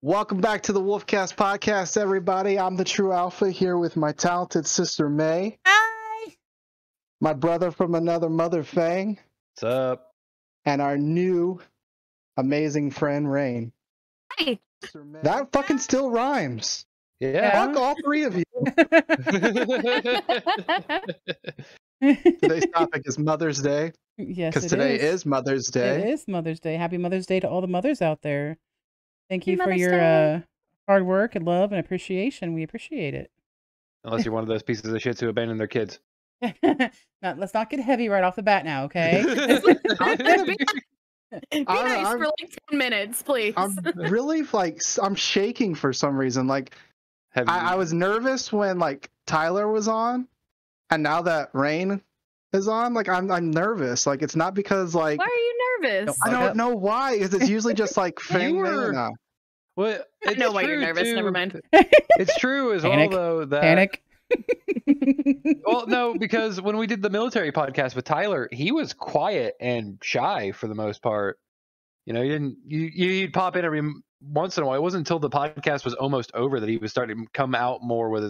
Welcome back to the Wolfcast podcast, everybody. I'm the Tru Alpha here with my talented sister May. Hi. My brother from another mother, Fang. What's up? And our new amazing friend, Raine. Hi. That fucking still rhymes. Yeah. Fuck all three of you. Today's topic is Mother's Day. Yes, Because today is Mother's Day. It is Mother's Day. Happy Mother's Day to all the mothers out there. Thank you for Mother's your Day. hard work and love and appreciation. We appreciate it. Unless you're one of those pieces of shits who abandon their kids. Now, let's not get heavy right off the bat now, okay? Be nice for like 10 minutes, please. I'm really I'm shaking for some reason. Like Have you, I was nervous when like Tyler was on, and now that Raine is on, like I'm nervous. Like it's not because like Why are you nervous? I don't know why. Because it's usually just like Fang were- May. well, I know it's why you're true, nervous. too. Never mind. It's true as Panic. well, though. That, Panic. Well, no, because when we did the military podcast with Tyler, he was quiet and shy for the most part. You know, he didn't. You'd pop in every once in a while. It wasn't until the podcast was almost over that he was starting to come out more with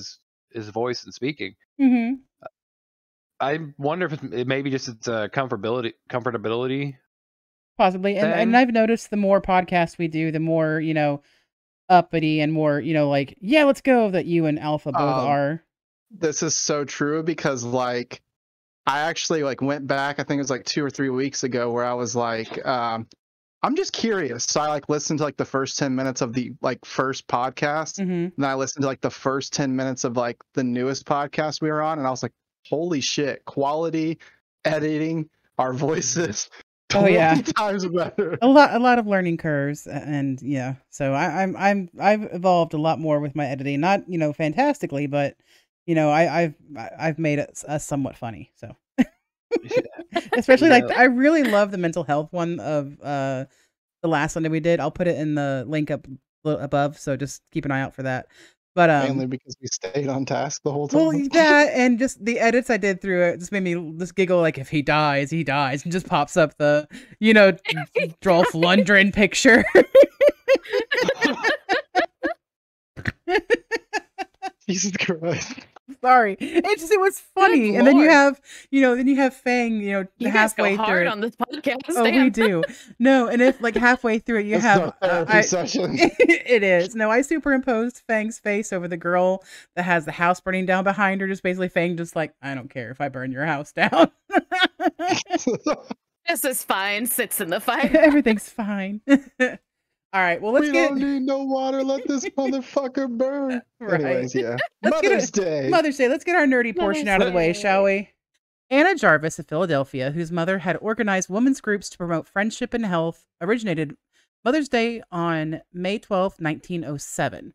his voice and speaking. Hmm. I wonder if it maybe just it's a comfortability. Possibly. And Thing. I've noticed the more podcasts we do, the more, uppity and more, like, yeah, let's go, that you and Alpha both are. This is so true because like I actually like went back. I think it was like 2 or 3 weeks ago where I was like, I'm just curious. So I like listened to like the first 10 minutes of the like first podcast, Hmm. and then I listened to like the first 10 minutes of like the newest podcast we were on, and I was like, holy shit, quality editing, our voices. Oh, yeah. 20 times better. A lot of learning curves, and yeah. So I've evolved a lot more with my editing. Not fantastically, but I've made it somewhat funny. So especially Yeah. like I really love the mental health one of the last one that we did. I'll put it in the link up above. So just keep an eye out for that. But Mainly because we stayed on task the whole time. well, that and just the edits I did through it just made me just giggle. Like if he dies, he dies, and just pops up the Dolph Lundgren picture. Jesus Christ. Sorry, it was funny. Good And then you Lord. have Fang, You guys halfway go through hard it. on this podcast. Oh, we damn. do. No, and if like halfway through it, you This is have a therapy session. it is. No, I superimposed Fang's face over the girl that has the house burning down behind her. Just basically Fang just like, I don't care if I burn your house down. This is fine. Sits in the fire. Everything's fine. All right, well, let's We get don't need no water. Let this motherfucker burn. Right. Anyways, yeah. Let's get Mother's Day. Mother's Day. Let's get our nerdy portion out of the way, Mother's Day. shall we? Anna Jarvis of Philadelphia, whose mother had organized women's groups to promote friendship and health, originated Mother's Day on May 12, 1907.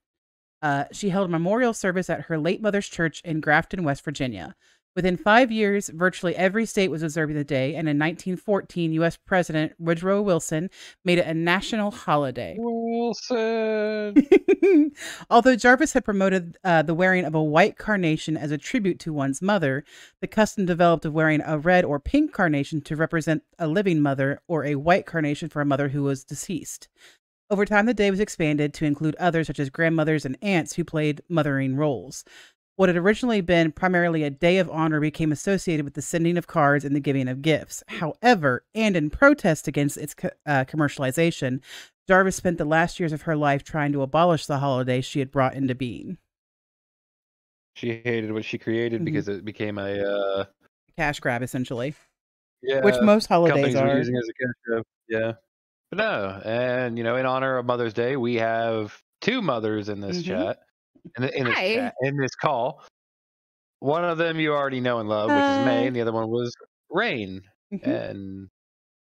She held a memorial service at her late mother's church in Grafton, West Virginia. Within 5 years, virtually every state was observing the day, and in 1914, U.S. President Woodrow Wilson made it a national holiday. Wilson. Although Jarvis had promoted the wearing of a white carnation as a tribute to one's mother, the custom developed of wearing a red or pink carnation to represent a living mother, or a white carnation for a mother who was deceased. Over time, the day was expanded to include others such as grandmothers and aunts who played mothering roles. What had originally been primarily a day of honor became associated with the sending of cards and the giving of gifts. However, and in protest against its commercialization, Jarvis spent the last years of her life trying to abolish the holiday she had brought into being. She hated what she created Mhm. because it became a Cash grab, essentially, yeah, which most holidays companies were are. using as a cash grab. Yeah, but no, and in honor of Mother's Day, we have two mothers in this Mhm. chat, in this Hi. chat, in this call. One of them you already know and love, which is May, and the other one was Raine. Mhm. And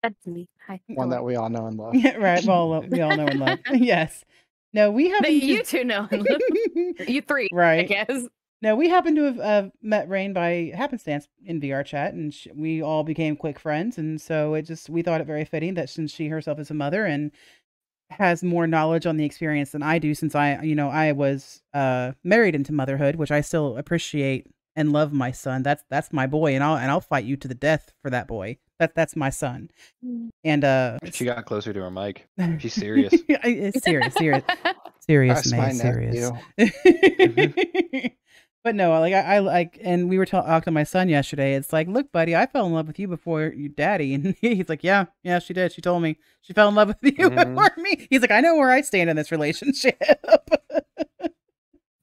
That's me. Hi. One that we all know and love. Yeah, right. Well, we all know and love. Yes. No, we happen That to... you two know. You three, I Right. guess. No, we happen to have met Raine by happenstance in VR chat, and we all became quick friends. And so we thought it very fitting that since she herself is a mother and has more knowledge on the experience than I do, since I was married into motherhood, which I still appreciate and love my son. That's my boy, and I'll fight you to the death for that boy. That's my son. And she got closer to her mic. She's serious. It's serious. Serious, That's May, my serious. nephew. But no, like I like, and we were talking to my son yesterday. It's like, look, buddy, I fell in love with you before your daddy, and he's like, yeah, she did. She told me she fell in love with you before me. He's like, I know where I stand in this relationship.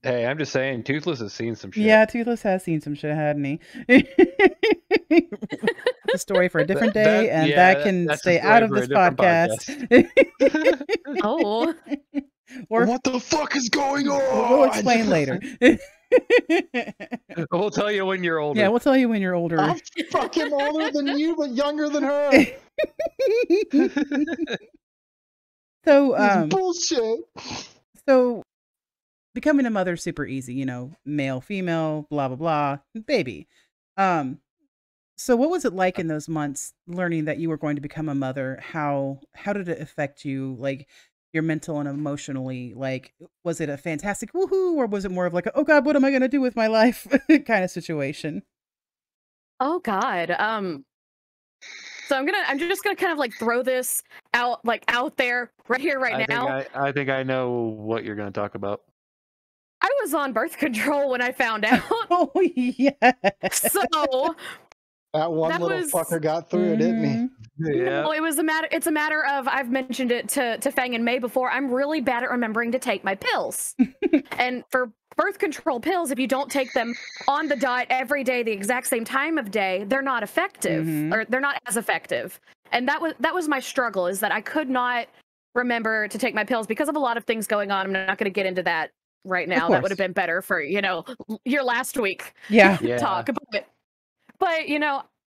Hey, I'm just saying, Toothless has seen some shit. Yeah, Toothless has seen some shit, hadn't he? That's a story for a different day, and that can stay out of this podcast. Oh. Or what the fuck is going on? We'll explain later. We'll tell you when you're older. Yeah, we'll tell you when you're older. I'm fucking older than you, but younger than her. So, bullshit. So, becoming a mother is super easy, you know, male, female, blah blah blah, baby. So what was it like in those months learning that you were going to become a mother? How did it affect you, like your mental and emotionally? Like, was it a fantastic woohoo, or was it more of like, oh God, what am I going to do with my life kind of situation? Oh God. So I'm just gonna kind of like throw this out there right here now. I think I know what you're gonna talk about. I was on birth control when I found out. Oh yeah. So that little fucker got through it, didn't he? Yeah. Well, it's a matter of, I've mentioned it to Fang and May before, I'm really bad at remembering to take my pills. And for birth control pills, if you don't take them on the dot every day, the exact same time of day, they're not effective, or they're not as effective. And that was my struggle, is that I could not remember to take my pills because of a lot of things going on. I'm not going to get into that right now. That would have been better for, your last week talk about it. But,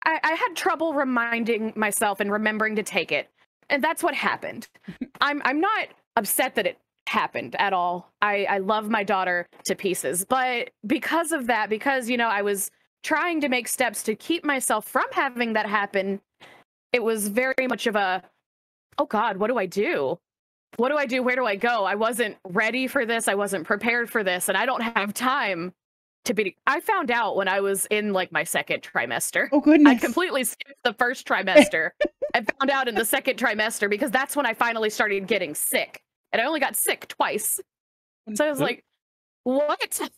I had trouble reminding myself and remembering to take it. And that's what happened. I'm not upset that it happened at all. I love my daughter to pieces. But because of that, because, I was trying to make steps to keep myself from having that happen, it was very much of a, oh God, what do I do? What do I do? Where do I go? I wasn't ready for this. I wasn't prepared for this. And I don't have time to be. I found out when I was in like my second trimester. Oh goodness. I completely skipped the first trimester. I found out in the second trimester because that's when I finally started getting sick. And I only got sick twice. So I was like, what?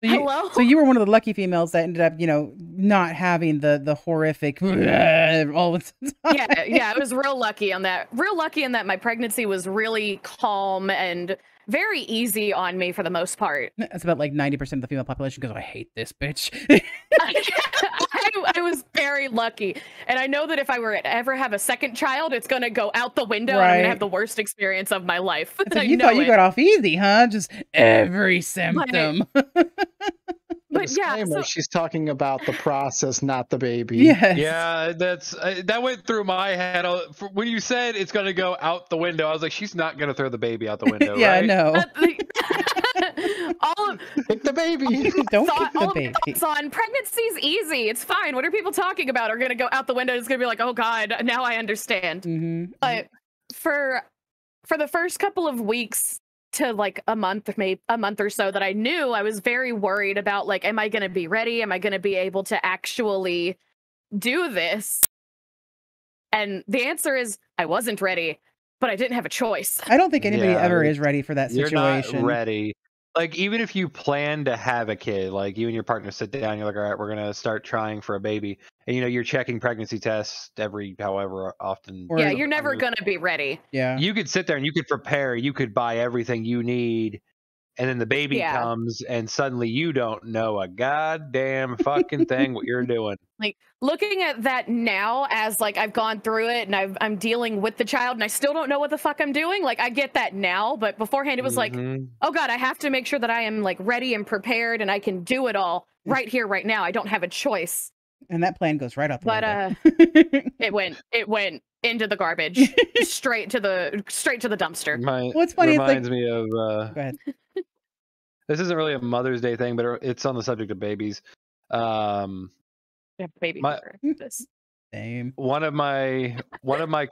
Hello? So you were one of the lucky females that ended up, not having the horrific all the time. Yeah, I was real lucky on that. Real lucky in that my pregnancy was really calm and very easy on me for the most part. That's about like 90% of the female population goes, I hate this bitch. I was very lucky. And I know that if I were to ever have a second child, it's going to go out the window and I'm going to have the worst experience of my life. So you thought you got off easy, huh? Just every symptom. But yeah, she's talking about the process, not the baby. Yes. Yeah, that went through my head. When you said it's going to go out the window, I was like, she's not going to throw the baby out the window, yeah, right? no. Kick the baby. Don't kick the baby. Thoughts on pregnancy's easy. It's fine. What are people talking about? Are going to go out the window. It's going to be like, oh God, now I understand. But for the first couple of weeks to like a month or so that I knew, I was very worried about like, am I going to be ready? Am I going to be able to actually do this? And the answer is I wasn't ready, but I didn't have a choice. I don't think anybody ever is ready for that situation. You're not ready. Like, even if you plan to have a kid, like you and your partner sit down, you're like, all right, we're going to start trying for a baby. And, you're checking pregnancy tests every however often. Yeah, you're never going to be ready. Yeah. You could sit there and you could prepare. You could buy everything you need. And then the baby comes and suddenly you don't know a goddamn fucking thing what you're doing. Like, looking at that now as like I've gone through it and I'm dealing with the child and I still don't know what the fuck I'm doing. Like, I get that now, but beforehand it was like, oh God, I have to make sure that I am like ready and prepared and I can do it all right here, right now. I don't have a choice. And that plan goes right out the window. it went into the garbage, straight to the dumpster. What's funny reminds me of go ahead. This isn't really a Mother's Day thing, but it's on the subject of babies. Baby. Same. One of my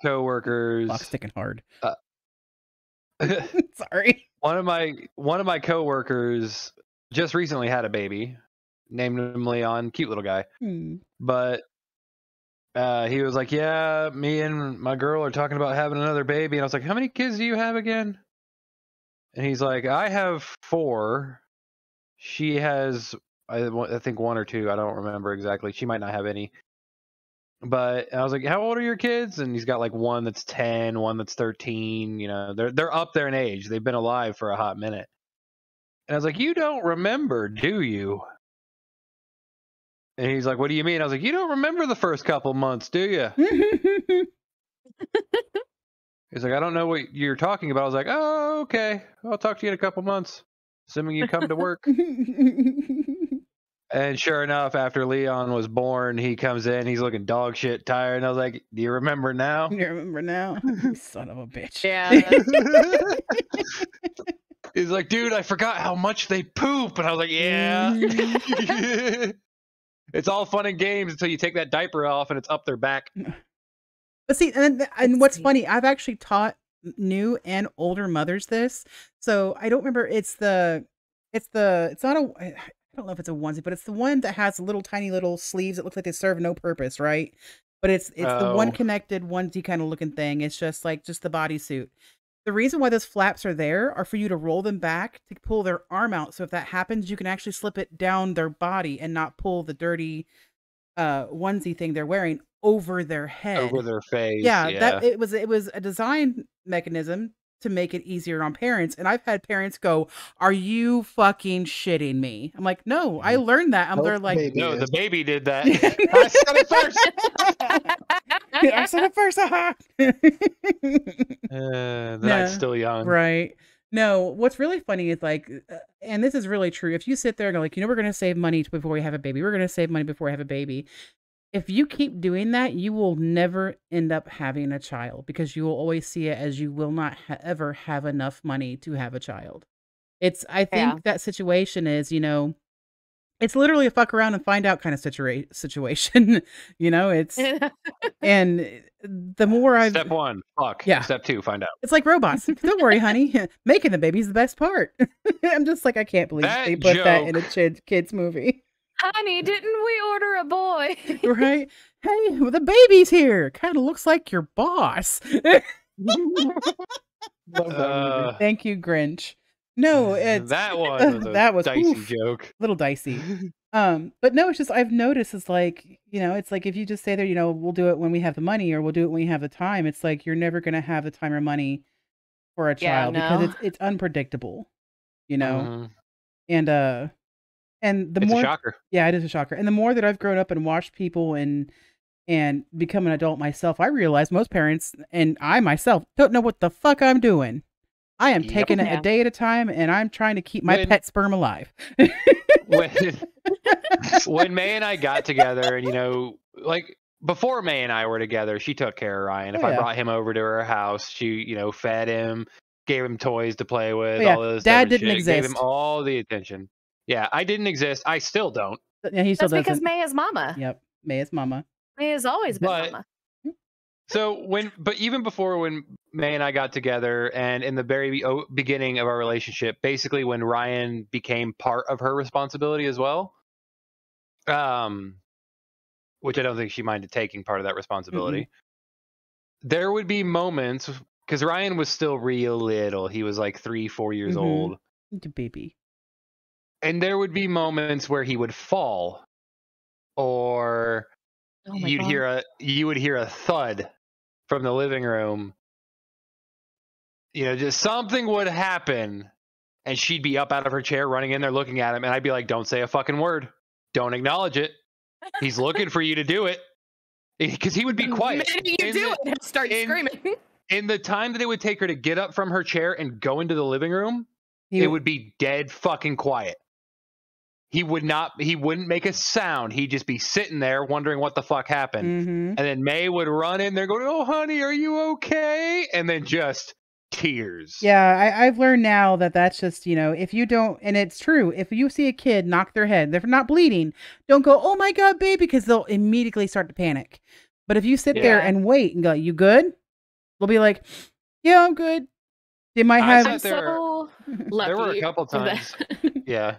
coworkers. Clock's ticking hard. Sorry. One of my coworkers just recently had a baby. Named him Leon, cute little guy. But he was like, yeah, me and my girl are talking about having another baby. And I was like, how many kids do you have again? And he's like, I have 4. She has, I think 1 or 2. I don't remember exactly. She might not have any. But I was like, how old are your kids? And he's got like 1 that's 10, 1 that's 13. You know, they're up there in age. They've been alive for a hot minute. And I was like, you don't remember, do you? And he's like, what do you mean? I was like, you don't remember the first couple months, do you? He's like, I don't know what you're talking about. I was like, oh, okay. I'll talk to you in a couple months, assuming you come to work. And sure enough, after Leon was born, he comes in. He's looking dog shit tired. And I was like, do you remember now? You remember now? You son of a bitch. Yeah. He's like, dude, I forgot how much they poop. And I was like, yeah. It's all fun and games until you take that diaper off and it's up their back. But see, and what's funny, I've actually taught new and older mothers this. So I don't remember. It's not a, I don't know if it's a onesie, but it's the one that has little tiny little sleeves that look like they serve no purpose, right? But it's the one connected onesie kind of looking thing. It's just the bodysuit. The reason why those flaps are there are for you to roll them back to pull their arm out. So if that happens, you can actually slip it down their body and not pull the dirty onesie thing they're wearing over their head. Over their face. Yeah. That it was a design mechanism to make it easier on parents. And I've had parents go, are you fucking shitting me? I'm like, no, I learned that. They're like, no, the baby did that. I said it first. I said it first. I'm still young. Right. No, what's really funny is like, and this is really true. If you sit there and go like, we're going to save money before we have a baby. We're going to save money before we have a baby. If you keep doing that, you will never end up having a child because you will always see it as you will not ever have enough money to have a child. I think that situation is, it's literally a fuck around and find out kind of situation. It's, and the more I've... Step 1, fuck. Yeah. Step 2, find out. It's like robots. Don't worry, honey. Making the baby's the best part. I'm just like, I can't believe they put that in a kid's movie. Honey, didn't we order a boy? Right? Hey, the baby's here. Kind of looks like your boss. Thank you, Grinch. No, it's that one. That was dicey joke. Little dicey. But no, it's just I've noticed it's like, it's like if you just say there, we'll do it when we have the money or we'll do it when we have the time. It's like you're never gonna have the time or money for a child because it's unpredictable, And the it's more, a shocker. Yeah, it is a shocker. And the more that I've grown up and watched people and become an adult myself, I realize most parents and I myself don't know what the fuck I'm doing. I am taking it a day at a time, and I'm trying to keep my pet sperm alive. when May and I got together, and like before May and I were together, she took care of Ryan. If I brought him over to her house, she fed him, gave him toys to play with. All this Dad didn't exist. Gave him all the attention. Yeah, I didn't exist. I still don't. Yeah, he still doesn't. Because May is mama. Yep, May is mama. May has always been mama. So even before when May and I got together, and in the very beginning of our relationship, basically when Ryan became part of her responsibility as well, which I don't think she minded taking part of that responsibility. There would be moments because Ryan was still real little. He was like 3-4 years old. The baby. And there would be moments where he would fall, or you would hear a thud from the living room. Just something would happen, and she'd be up out of her chair, running in there, looking at him, and I'd be like, "Don't say a fucking word. Don't acknowledge it. He's looking for you to do it." Because he would be quiet. Maybe you do it and start screaming. In the time that it would take her to get up from her chair and go into the living room, it would be dead fucking quiet. He wouldn't make a sound. He'd just be sitting there wondering what the fuck happened. And then May would run in there going, "Oh, honey, are you okay?" And then just tears. Yeah, I've learned now that that's just, if you don't, and it's true, if you see a kid knock their head, they're not bleeding, don't go, "Oh my God, baby," because they'll immediately start to panic. But if you sit there and wait and go, "You good?" They'll be like, "Yeah, I'm good." They might have. So lucky. There were a couple times. Yeah.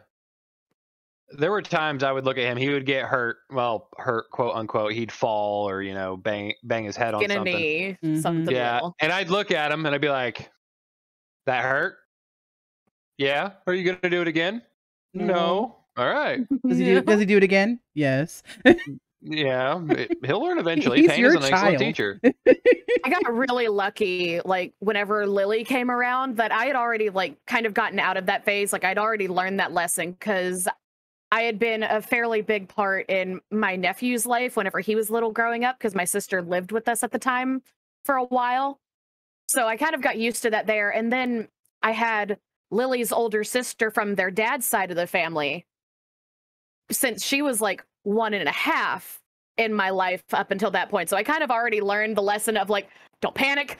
There were times I would look at him. He would get hurt, quote unquote. He'd fall or bang his head on something. Knee, something. Yeah, and I'd look at him and I'd be like, "That hurt?" Yeah. Are you gonna do it again? No. All right. Does he do it again? Yes. Yeah. He'll learn eventually. He's Fang your is an excellent child. teacher. I got really lucky, like whenever Lily came around, that I had already like kind of gotten out of that phase. Like I'd already learned that lesson because I had been a fairly big part in my nephew's life whenever he was little growing up, because my sister lived with us at the time for a while. So I kind of got used to that there. And then I had Lily's older sister from their dad's side of the family, since she was like 1.5 in my life up until that point. So I kind of already learned the lesson of like, don't panic,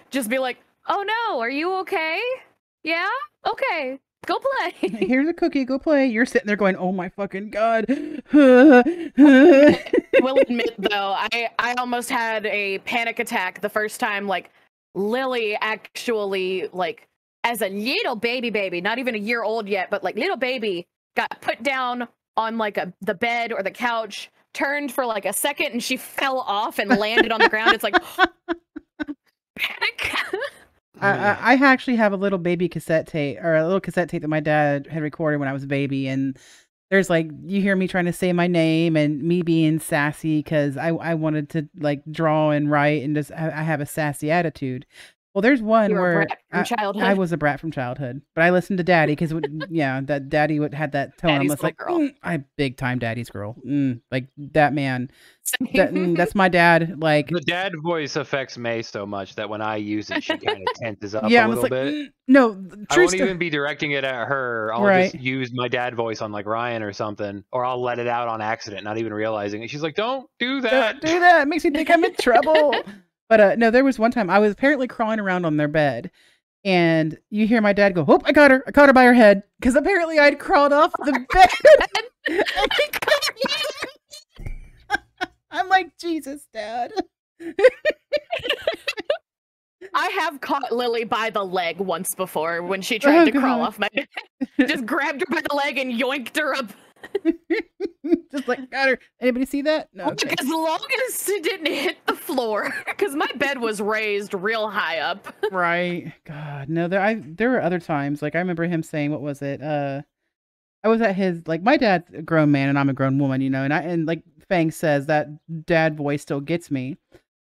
just be like, oh no, are you okay? Yeah? Okay, go play. Here's a cookie, go play. You're sitting there going, oh my fucking God. Will admit though, I almost had a panic attack the first time, like Lily actually, like as a little baby, not even a year old yet, but like little baby, got put down on like the bed or the couch, turned for like a second, and she fell off and landed on the ground. It's like panic. I actually have a little baby cassette tape, or a little cassette tape that my dad had recorded when I was a baby, and there's like, you hear me trying to say my name and me being sassy because I wanted to like draw and write and just I have a sassy attitude. Well, there's one where I was a brat from childhood, but I listened to Daddy because yeah, that Daddy had that tone. I was like, I big time Daddy's girl, like that man. That's my dad. Like the dad voice affects May so much that when I use it, she kind of tenses up a little bit. No, I won't even be directing it at her. I'll just use my dad voice on like Ryan or something, or I'll let it out on accident, not even realizing it. She's like, "Don't do that. Don't do that. It makes me think I'm in trouble." But no, there was one time I was apparently crawling around on their bed, and you hear my dad go, "Oh, I caught her by her head," because apparently I'd crawled off the bed. I'm like, Jesus, Dad. I have caught Lily by the leg once before when she tried to crawl off my bed. Just grabbed her by the leg and yoinked her up. Just like, got her. Anybody see that? No. Okay. As long as it didn't hit the floor, because my bed was raised real high up. Right. God, no. There were other times. Like I remember him saying, "What was it?" I was at his, like, my dad's a grown man and I'm a grown woman, you know, and like Fang says, that dad voice still gets me.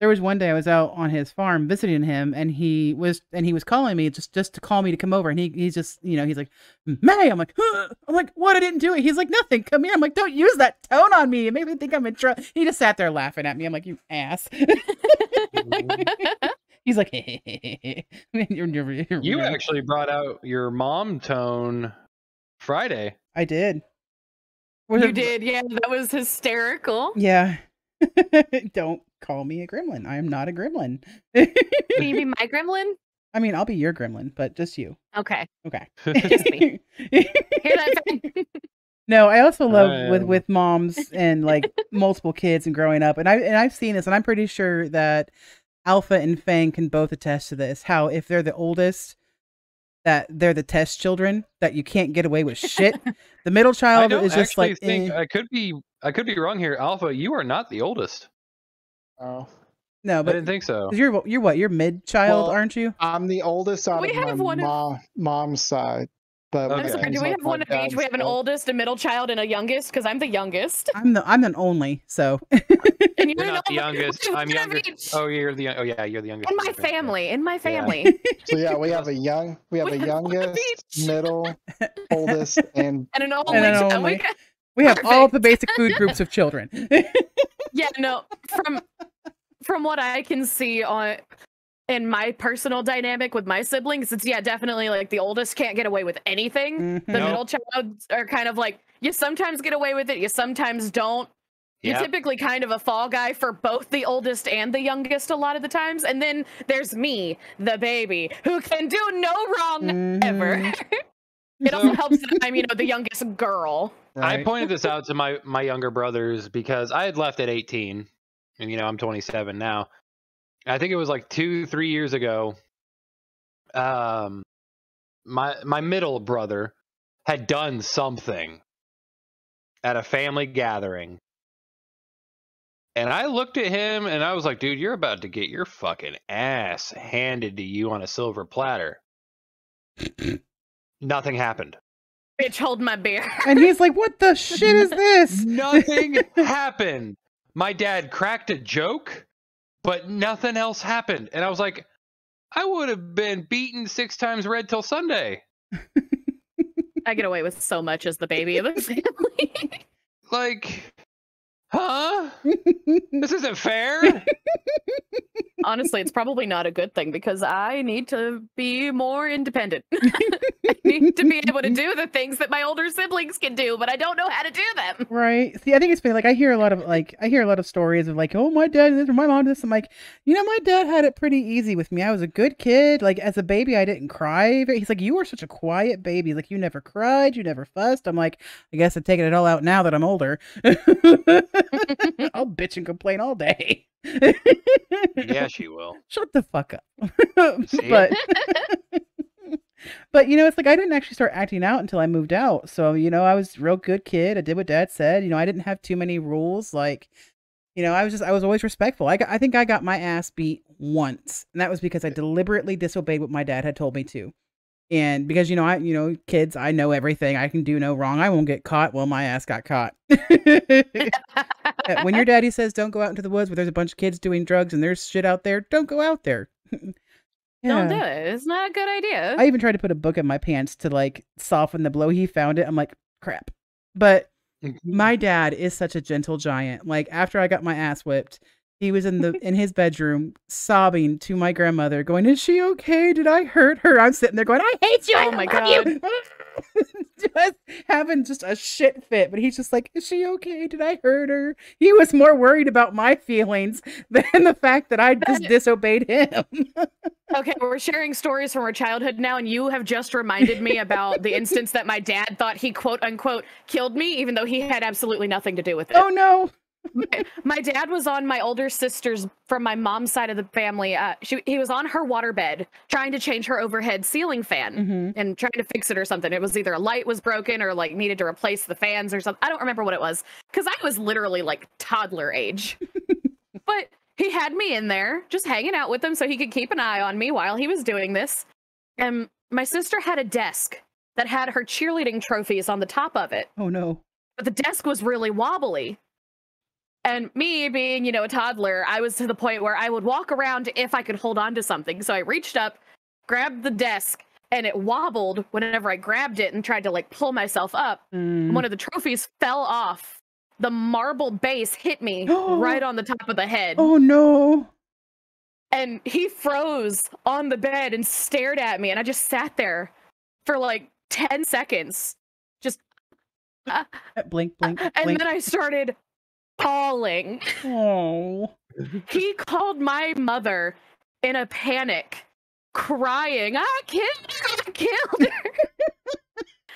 There was one day I was out on his farm visiting him, and he was calling me just to call me to come over, and he's just, you know, he's like, "May," I'm like, "What? I didn't do it." He's like, "Nothing, come here." I'm like, "Don't use that tone on me. It made me think I'm in trouble." He just sat there laughing at me. I'm like, "You ass." He's like, "Hey." You actually brought out your mom tone Friday. I did. You did, yeah. That was hysterical. Yeah. Don't call me a gremlin. I am not a gremlin. Can you be my gremlin? I mean, I'll be your gremlin, but just you. Okay. Just me. Hear that? No, I also love with moms and like multiple kids and growing up, and I've seen this, and I'm pretty sure that Alpha and Fang can both attest to this. How if they're the oldest, that they're the test children, that you can't get away with shit. The middle child is just like. I could be wrong here. Alpha, you are not the oldest. Oh. No, but I didn't think so. You're what? You're mid child, aren't you? I'm the oldest out of my mom's side. But okay. I'm sorry, do we have one of each? We have an oldest, a middle child, and a youngest, because I'm the youngest. I'm an only, so. And you're not the youngest. I'm younger. Oh, you're the youngest. In my family. So yeah, we have a youngest, middle, oldest, and an only. We have all the basic food groups of children. Yeah, no. From what I can see in my personal dynamic with my siblings, it's definitely like the oldest can't get away with anything. Mm-hmm. The middle child are kind of like, you sometimes get away with it, you sometimes don't. You're typically kind of a fall guy for both the oldest and the youngest a lot of the times. And then there's me, the baby, who can do no wrong ever. It also helps that I'm, the youngest girl. Right. I pointed this out to my younger brothers because I had left at 18, and I'm 27 now. I think it was like 2-3 years ago. My middle brother had done something at a family gathering, and I looked at him and I was like, "Dude, you're about to get your fucking ass handed to you on a silver platter." Nothing happened. Bitch, hold my beer. And he's like, what the shit is this? Nothing happened. My dad cracked a joke, but nothing else happened. And I was like, I would have been beaten 6 times red till Sunday. I get away with so much as the baby of the family. Like, huh? This isn't fair. Honestly, it's probably not a good thing because I need to be more independent. I need to be able to do the things that my older siblings can do, but I don't know how to do them. Right. See, I think it's funny. Like, I hear a lot of stories of like, oh, my dad did this or my mom did this. I'm like, my dad had it pretty easy with me. I was a good kid. Like, as a baby, I didn't cry. He's like, you were such a quiet baby. Like, you never cried. You never fussed. I'm like, I guess I'm taking it all out now that I'm older. I'll bitch and complain all day. Yeah, she will. Shut the fuck up. See? But it's like I didn't actually start acting out until I moved out. So, I was a real good kid. I did what dad said. I didn't have too many rules. Like, I was always respectful. I think I got my ass beat once, and that was because I deliberately disobeyed what my dad had told me to. And because, kids, I know everything. I can do no wrong. I won't get caught. Well, my ass got caught. When your daddy says don't go out into the woods where there's a bunch of kids doing drugs and there's shit out there, don't go out there. Don't do it. It's not a good idea. I even tried to put a book in my pants to like soften the blow. He found it. I'm like, crap. But my dad is such a gentle giant. Like after I got my ass whipped, he was in his bedroom sobbing to my grandmother, going, "Is she okay? Did I hurt her?" I'm sitting there going, "I hate you. Oh my God." Just having just a shit fit. But he's just like, "Is she okay? Did I hurt her?" He was more worried about my feelings than the fact that I just disobeyed him. Okay, we're sharing stories from our childhood now, and you have just reminded me about the instance that my dad thought he quote unquote killed me, even though he had absolutely nothing to do with it. Oh no. My dad was on my older sister's, from my mom's side of the family. He was on her waterbed trying to change her overhead ceiling fan and trying to fix it or something. It was either a light was broken or like needed to replace the fans or something. I don't remember what it was because I was literally like toddler age. But he had me in there just hanging out with him so he could keep an eye on me while he was doing this. And my sister had a desk that had her cheerleading trophies on the top of it. Oh no. But the desk was really wobbly. And me being, a toddler, I was to the point where I would walk around if I could hold on to something. So I reached up, grabbed the desk, and it wobbled whenever I grabbed it and tried to like pull myself up. One of the trophies fell off. The marble base hit me right on the top of the head. Oh no. And he froze on the bed and stared at me. And I just sat there for like 10 seconds. Just blink, blink, blink. And then I started bawling. Oh. He called my mother in a panic, crying, I killed her.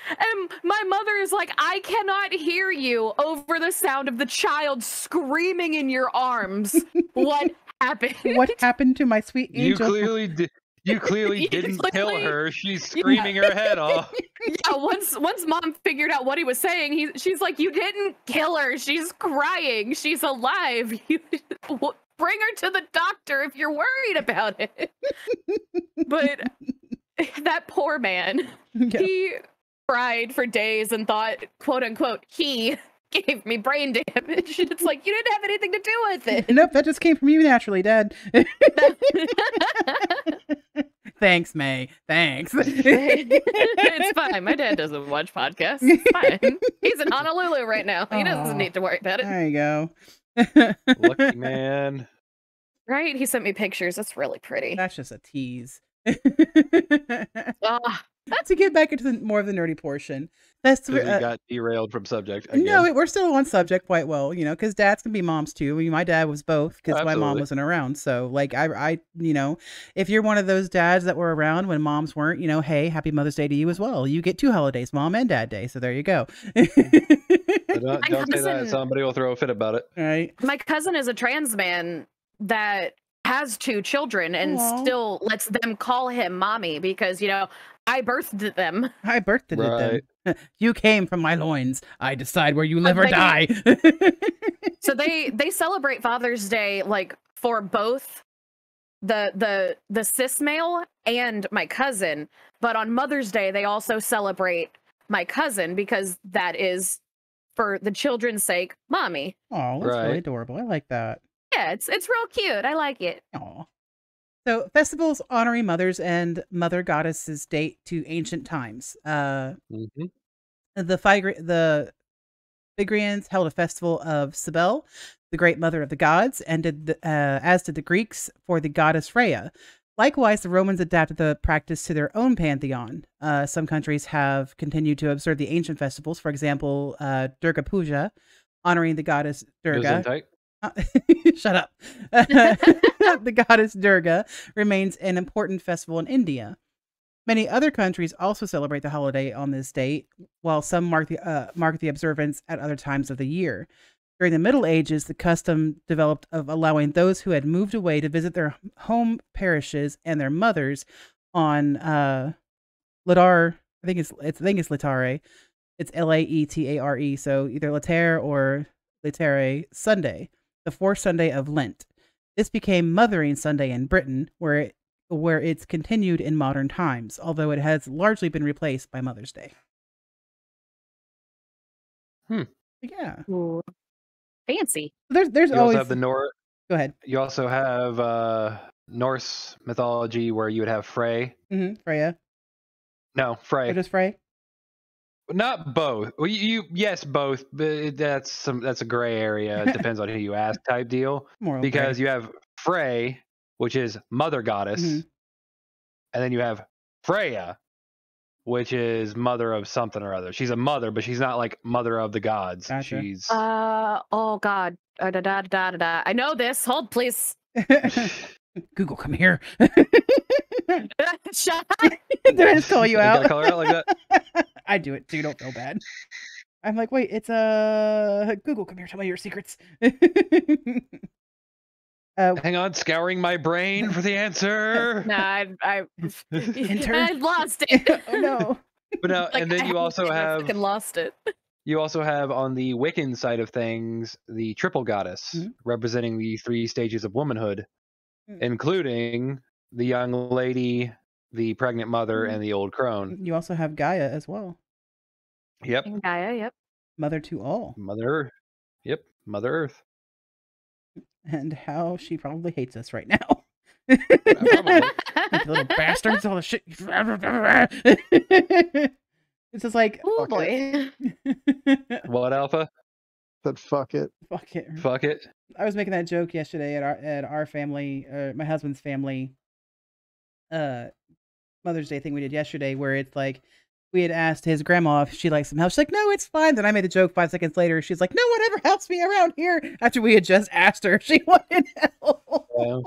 And my mother is like, I cannot hear you over the sound of the child screaming in your arms. What happened? What happened to my sweet angel? You clearly didn't kill her. She's screaming her head off. Yeah, once Mom figured out what he was saying, she's like, you didn't kill her. She's crying. She's alive. You bring her to the doctor if you're worried about it. But that poor man, he cried for days and thought, quote unquote, he gave me brain damage. It's like, you didn't have anything to do with it. Nope, that just came from you naturally, Dad. Thanks, May. Thanks. It's fine. My dad doesn't watch podcasts. It's fine. He's in Honolulu right now. He doesn't need to worry about it. There you go. Lucky man. Right? He sent me pictures. That's really pretty. That's just a tease. To get back into more of the nerdy portion. That's we got derailed from subject again. No, we're still on subject quite well, because dads can be moms too. I mean, my dad was both because my mom wasn't around. So like I if you're one of those dads that were around when moms weren't, hey, happy Mother's Day to you as well. You get 2 holidays, Mom and Dad Day. So there you go. Don't say that. Somebody will throw a fit about it. Right. My cousin is a trans man that has 2 children and still lets them call him mommy because, I birthed them. I birthed them. You came from my loins. I decide where you live or die. So they celebrate Father's Day like for both the cis male and my cousin, but on Mother's Day they also celebrate my cousin because that is, for the children's sake, mommy. Oh, that's really Right. adorable. I like that. Yeah, it's real cute. I like it. Aw. So festivals honoring mothers and mother goddesses date to ancient times. Mhm. The Phrygians held a festival of Cybele, the great mother of the gods, and as did the Greeks for the goddess Freya. Likewise, the Romans adapted the practice to their own pantheon. Some countries have continued to observe the ancient festivals. For example, Durga Puja, honoring the goddess Durga. Gesundheit. Shut up. The goddess Durga remains an important festival in India. Many other countries also celebrate the holiday on this date, while some mark the observance at other times of the year. During the Middle Ages, the custom developed of allowing those who had moved away to visit their home parishes and their mothers on Latar. I think it's Latare. It's Laetare. So either Latere or Latere Sunday, the fourth Sunday of Lent. This became Mothering Sunday in Britain, where it's continued in modern times, although it has largely been replaced by Mother's Day. Yeah. Ooh, fancy. There's You always also have the Go ahead. You also have Norse mythology where you would have Frey. Freya. No, Or Frey. just Frey? Not both. Well, yes, both. But that's a gray area. It depends on who you ask, type deal. More Because you have Frey, which is mother goddess, Mhm. and then you have Freya, which is mother of something or other. She's a mother, but she's not like mother of the gods. Gotcha. She's Oh God. I know this. Hold, please. Google, come here. Shut Did I just call you You gotta out? call her out like that? I do it too. Don't feel bad. I'm like, wait, it's Google, come here, tell me your secrets. Hang on, scouring my brain for the answer. No, I Intern? lost it. Oh no. But no, Like, and then you also I have fucking lost it. on the Wiccan side of things the triple goddess, Mhm. representing the 3 stages of womanhood, Mm. including the young lady, the pregnant mother, and the old crone. You also have Gaia as well. Yep, And Gaia, yep. Mother to all. Mother Earth. Yep, Mother Earth. And how she probably hates us right now. Probably. Like, little bastards, all the shit. It's just like, Oh Fuck boy. What, Alpha? But fuck it. fuck it. Fuck it. I was making that joke yesterday at our family, my husband's family, Mother's Day thing we did yesterday, where it's like we had asked his grandma if she likes some help. She's like, no, it's fine. Then I made the joke 5 seconds later. She's like, no one ever helps me around here. After we had just asked her if she wanted help. Yeah.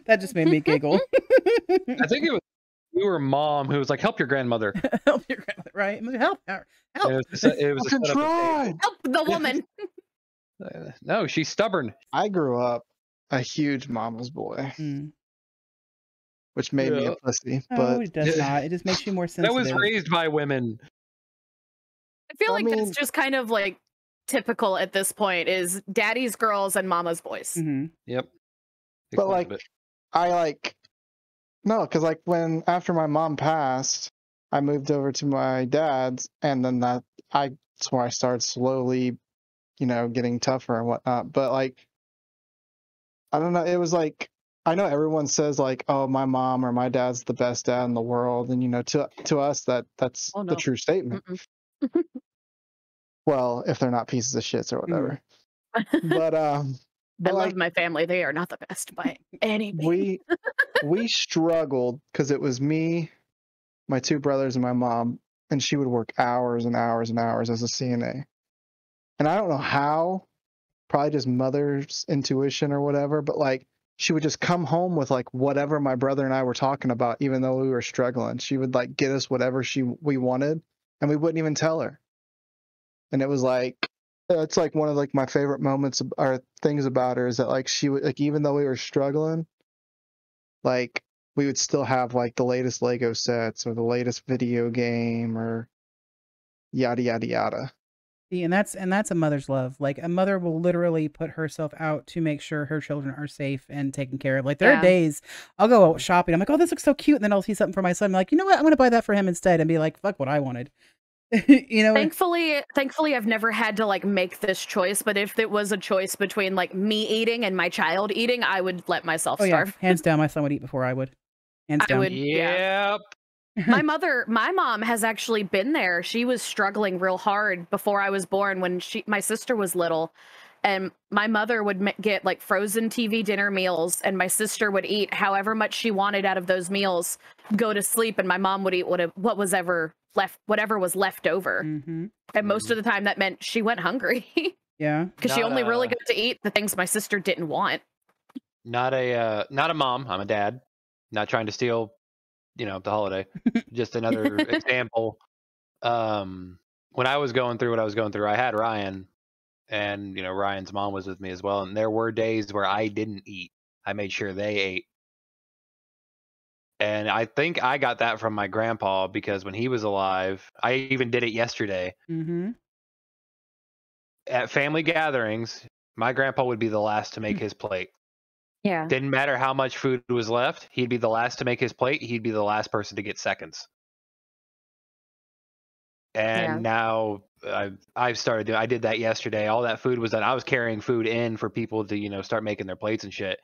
That just made me giggle. I think it was your mom who was like, "Help your grandmother." Help your grandmother, right? I'm like, help her. Help. It was a Fucking setup to try. Help the woman. say, no, she's stubborn. I grew up a huge mama's boy, Mm. which made me Yeah. a pussy. Oh, But it does not. It just makes you more That sensitive. was raised by women. I feel I like mean- that's just kind of like typical at this point is daddy's girls and mama's boys. Mhm. Yep. But, Explain a like, bit. no, because like after my mom passed, I moved over to my dad's, and then that's where I started slowly, getting tougher and whatnot. But like, I don't know. It was like, I know everyone says like, oh, my mom or my dad's the best dad in the world, and to us that's Oh, the no. true statement. Mm-mm. Well, if they're not pieces of shits or whatever. I But love like my family. They are not the best by any means. we struggled because it was me, my 2 brothers, and my mom, and she would work hours and hours and hours as a CNA. And I don't know how, probably just mother's intuition or whatever, but like she would just come home with like whatever my brother and I were talking about, even though we were struggling. She would like get us whatever we wanted, and we wouldn't even tell her. And it was like, it's like one of like my favorite moments or things about her is that like she would, like, even though we were struggling, like we would still have like the latest Lego sets or the latest video game or yada yada yada. See, and that's a mother's love. Like a mother will literally put herself out to make sure her children are safe and taken care of. Like there are days I'll go out shopping. I'm like, oh, this looks so cute, and then I'll see something for my son. I'm like, you know what? I'm gonna buy that for him instead, and be like, fuck what I wanted. You know. Thankfully, I've never had to like make this choice. But if it was a choice between like me eating and my child eating, I would let myself starve. Yeah. Hands down, my son would eat before I would. Hands down. I would, Yep. my mom has actually been there. She was struggling real hard before I was born when my sister was little, and my mother would get like frozen TV dinner meals, and my sister would eat however much she wanted out of those meals, go to sleep, and my mom would eat whatever was left over. Mm-hmm. And most of the time that meant she went hungry. Yeah, because she only really got to eat the things my sister didn't want. Not a mom. I'm a dad. Not trying to steal, the holiday. Just another example. When I was going through what I was going through, I had Ryan, and Ryan's mom was with me as well. And there were days where I didn't eat. I made sure they ate. And I think I got that from my grandpa, because when he was alive, I even did it yesterday. Mm-hmm. At family gatherings, my grandpa would be the last to make his plate. Yeah. Didn't matter how much food was left. He'd be the last to make his plate. He'd be the last person to get seconds. And now I've started doing. I did that yesterday. All that food was done. I was carrying food in for people to start making their plates and shit.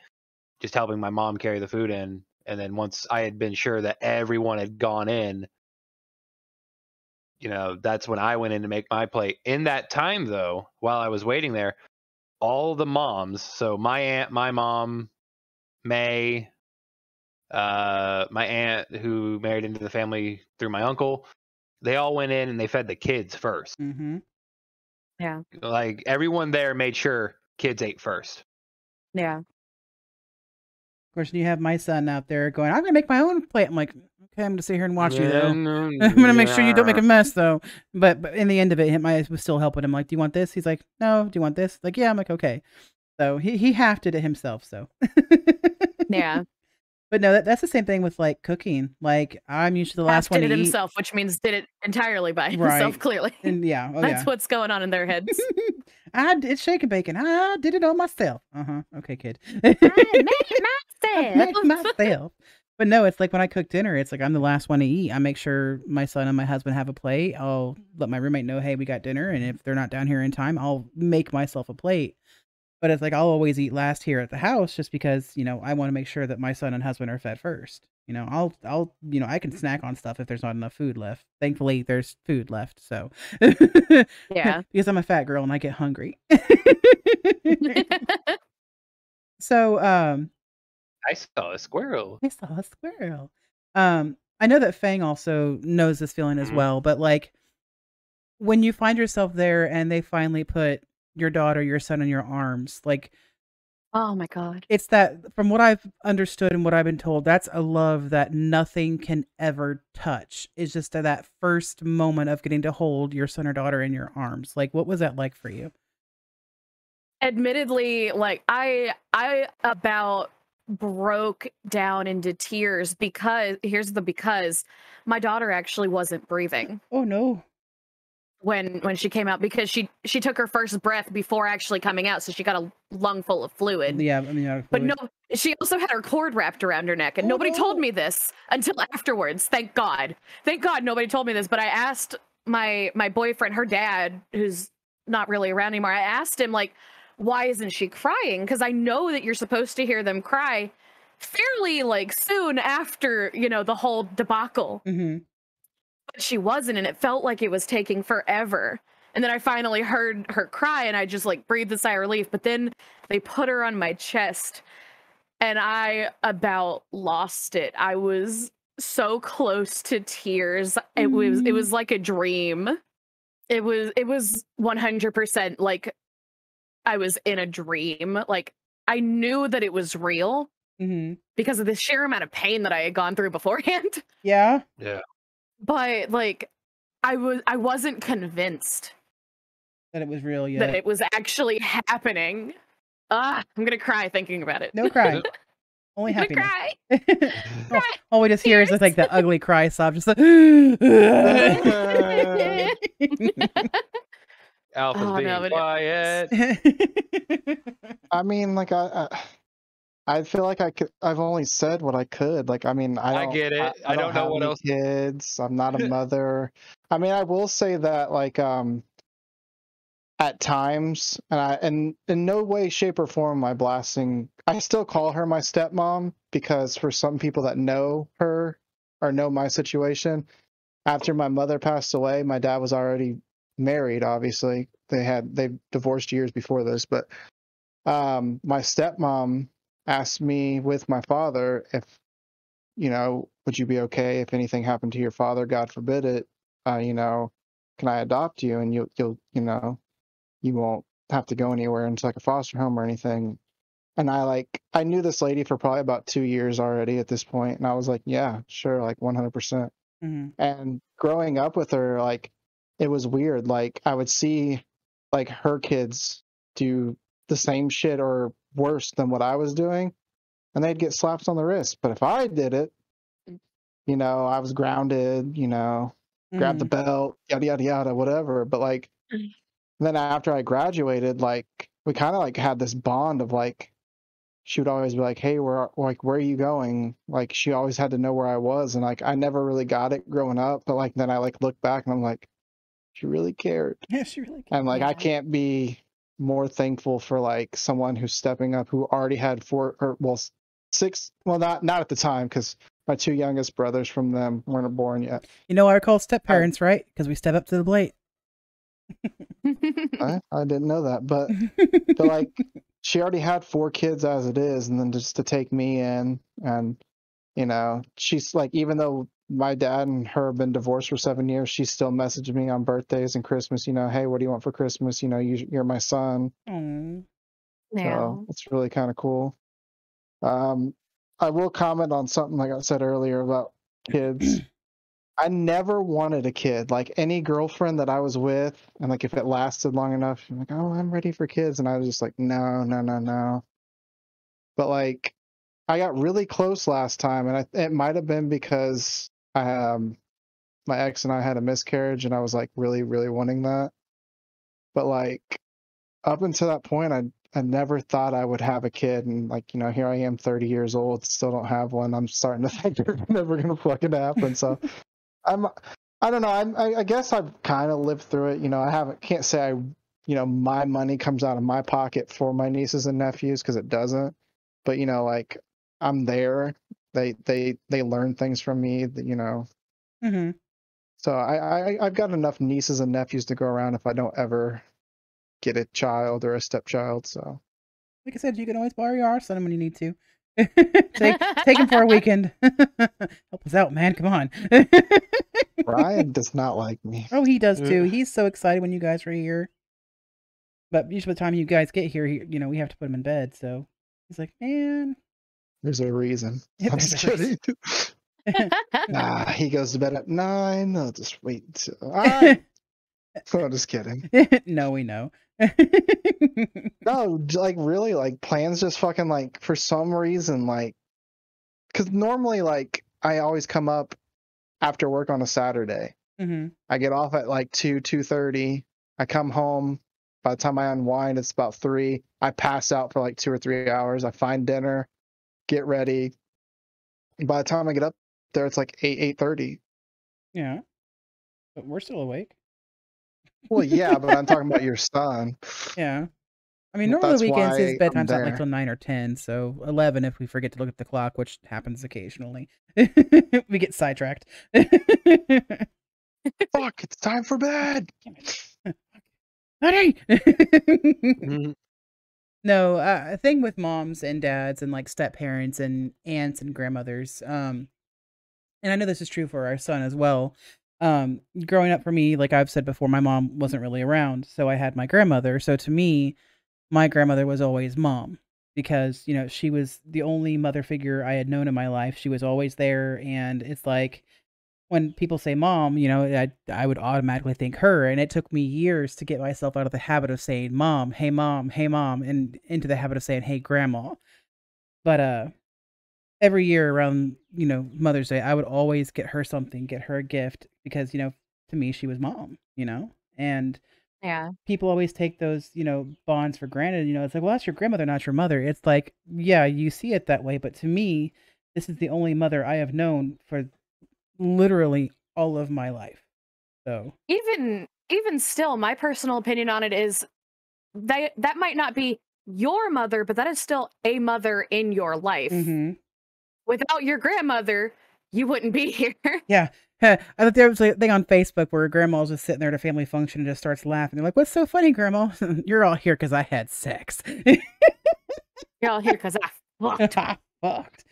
Just helping my mom carry the food in. And then once I had been sure that everyone had gone in, that's when I went in to make my plate. In that time, though, while I was waiting there, all the moms, so my aunt, my mom, May, my aunt who married into the family through my uncle, they all went in and they fed the kids first. Mm-hmm. Yeah. Like everyone there made sure kids ate first. Yeah. Of course, you have my son out there going, I'm going to make my own plate. I'm like, okay, I'm going to sit here and watch you, though. I'm going to make sure you don't make a mess, though. But in the end of it, I was still helping him. Like, do you want this? He's like, no. Do you want this? Like, yeah. I'm like, okay. So he hafted it himself, so. Yeah. But no, that's the same thing with, like, cooking. Like, I'm usually the last one to Did it eat. himself, which means did it entirely by himself, clearly. And yeah. Oh, that's what's going on in their heads. I did shake and bacon. I did it all myself. Okay, kid. I made it myself. But no, it's like when I cook dinner, it's like I'm the last one to eat. I make sure my son and my husband have a plate. I'll let my roommate know, hey, we got dinner. And if they're not down here in time, I'll make myself a plate. But it's like I'll always eat last here at the house just because, I want to make sure that my son and husband are fed first. I'll I can snack on stuff if there's not enough food left. Thankfully, there's food left. So, yeah, because I'm a fat girl and I get hungry. So, I saw a squirrel. I know that Fang also knows this feeling as well, but like when you find yourself there and they finally put your daughter, your son in your arms, like, oh my God. It's that, from what I've understood and what I've been told, that's a love that nothing can ever touch. It's just that first moment of getting to hold your son or daughter in your arms. Like, what was that like for you? Admittedly, like I about broke down into tears because my daughter actually wasn't breathing. Oh no. When she came out, because she took her first breath before actually coming out, so she got a lung full of fluid. Yeah, I mean, but no, she also had her cord wrapped around her neck, and nobody told me this until afterwards. Thank God nobody told me this. But I asked my boyfriend, her dad, who's not really around anymore, I asked him, like, why isn't she crying? Because I know that you're supposed to hear them cry fairly like soon after, the whole debacle. Mm-hmm. But she wasn't, and it felt like it was taking forever. And then I finally heard her cry, and I just like breathed a sigh of relief. But then they put her on my chest, and I about lost it. I was so close to tears. It was like a dream. It was 100% like I was in a dream. Like, I knew that it was real because of the sheer amount of pain that I had gone through beforehand. Yeah. Yeah. But like, I wasn't convinced that it was real yet. That it was actually happening. I'm gonna cry thinking about it. No cry. Only happiness. Cry. All we just hear is like the ugly cry sob, just like Alpha's Oh, being no, but quiet. I mean, like I feel like I've only said what I could. Like, I mean, I get it. I don't know have what any else. kids. I'm not a mother. I mean, I will say that, like, at times, and in no way, shape, or form am I blasting. I still call her my stepmom because for some people that know her or know my situation, after my mother passed away, my dad was already married. Obviously, they divorced years before this, but my stepmom asked me with my father if, would you be okay if anything happened to your father, God forbid it, can I adopt you and you'll you won't have to go anywhere into like a foster home or anything. And I knew this lady for probably about 2 years already at this point, and I was like, yeah, sure, like 100%. And growing up with her, like, it was weird. Like, I would see like her kids do the same shit or worse than what I was doing, and they'd get slapped on the wrist. But if I did it, I was grounded, grab the belt, yada yada yada, whatever. But like, then after I graduated, like, we kind of like had this bond of like, she would always be like, hey, where are you going? Like, she always had to know where I was, and like, I never really got it growing up, but like, then I like look back and I'm like, she really cared. Yeah, she really cared. And like, Yeah. I can't be more thankful for like someone who's stepping up, who already had six, well, not at the time, because my 2 youngest brothers from them weren't born yet. You know why we're called step parents, right? Because we step up to the plate. I didn't know that, but like, she already had 4 kids as it is, and then just to take me in, and she's like, even though my dad and her have been divorced for 7 years, she still messaged me on birthdays and Christmas, hey, what do you want for Christmas? You're my son. Aww. So it's really kind of cool. I will comment on something like I said earlier about kids. I never wanted a kid. Like, any girlfriend that I was with, and like if it lasted long enough, I'm like, oh, I'm ready for kids, and I was just like, no, no, no, no. But like, I got really close last time, and it might have been because my ex and I had a miscarriage, and I was like really, really wanting that. But like, up until that point, I never thought I would have a kid, and like, here I am, 30 years old, still don't have one. I'm starting to think it's never gonna fucking happen. So I don't know. I guess I've kind of lived through it. Can't say my money comes out of my pocket for my nieces and nephews, because it doesn't. But like, I'm there. They learn things from me. So I've got enough nieces and nephews to go around if I don't ever get a child or a stepchild. So, like I said, you can always borrow your arson when you need to. take him for a weekend. Help us out, man. Come on. Brian does not like me. Oh, he does too. He's so excited when you guys are here. But usually by the time you guys get here, we have to put him in bed. So he's like, man. There's a reason. Yeah, I'm just kidding. Nah, he goes to bed at 9. I'll just wait until. I'm just kidding. No, we know. No, like, really, like, plans just fucking, like, for some reason, like, because normally, like, I always come up after work on a Saturday. I get off at like 2:30. I come home. By the time I unwind, it's about 3. I pass out for like 2 or 3 hours. I find dinner, get ready. By the time I get up there, it's like 8:30. Yeah, but we're still awake. Well, yeah, but I'm talking about your son. Yeah. I mean, normally That's weekends his why bedtime's I'm not like there. till 9 or 10, so 11 if we forget to look at the clock, which happens occasionally. We get sidetracked. Fuck, it's time for bed. Honey! No, a thing with moms and dads and like step parents and aunts and grandmothers. And I know this is true for our son as well. Growing up for me, like I've said before, my mom wasn't really around, so I had my grandmother. So to me, my grandmother was always mom because, she was the only mother figure I had known in my life. She was always there, and it's like when people say mom, I would automatically think her, and it took me years to get myself out of the habit of saying mom, hey mom, and into the habit of saying hey grandma. But every year around, Mother's Day, I would always get her something, get her a gift because, to me she was mom, and Yeah. people always take those, bonds for granted. It's like, well, that's your grandmother, not your mother. It's like, yeah, you see it that way, but to me, this is the only mother I have known for literally all of my life. So Even still, my personal opinion on it is that might not be your mother, but that is still a mother in your life. Without your grandmother, you wouldn't be here. Yeah. I thought there was a thing on Facebook where grandma's just sitting there at a family function and just starts laughing. They're like, "What's so funny, grandma? You're all here because I had sex." You're all here because I fucked. I fucked.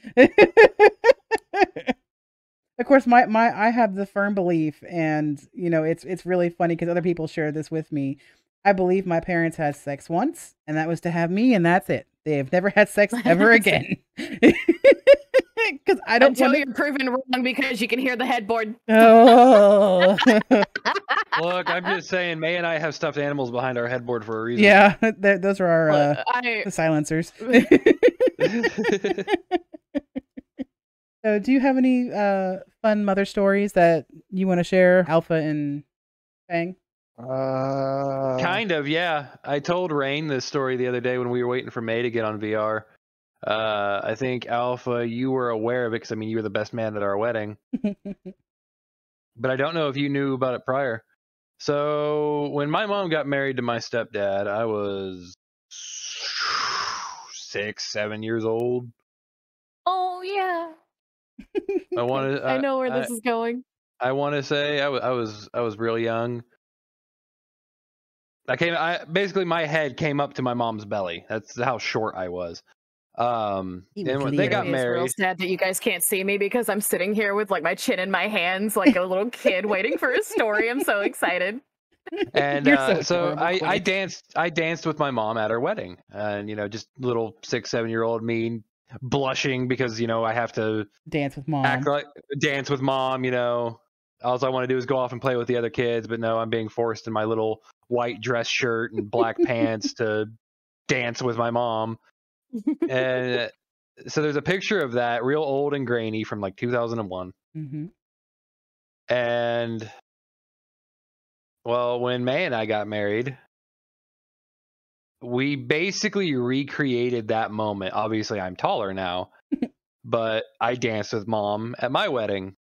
Of course, I have the firm belief, and it's really funny because other people share this with me. I believe my parents had sex once, and that was to have me, and that's it. They have never had sex ever again. Because I don't Until you're proven wrong because you can hear the headboard. Oh. Look, I'm just saying, May and I have stuffed animals behind our headboard for a reason. Yeah, those are our silencers. So, do you have any fun mother stories that you want to share, Alpha and Fang? Kind of, yeah. I told Raine this story the other day when we were waiting for May to get on VR. I think Alpha, you were aware of it because you were the best man at our wedding. But I don't know if you knew about it prior. So when my mom got married to my stepdad, I was 6, 7 years old. Oh yeah. I know where this is going. I want to say I was real young. Basically my head came up to my mom's belly. That's how short I was. And when they got married, it's real sad that you guys can't see me because I'm sitting here with like my chin in my hands like a little kid waiting for a story. I'm so excited. And so I danced with my mom at her wedding, and just little 6, 7-year-old me blushing because I have to dance with mom. Dance with mom. All I want to do is go off and play with the other kids, but no, I'm being forced in my little white dress shirt and black pants to dance with my mom. And so there's a picture of that, real old and grainy, from like 2001. And well, when May and I got married, we basically recreated that moment. Obviously, I'm taller now, but I danced with mom at my wedding.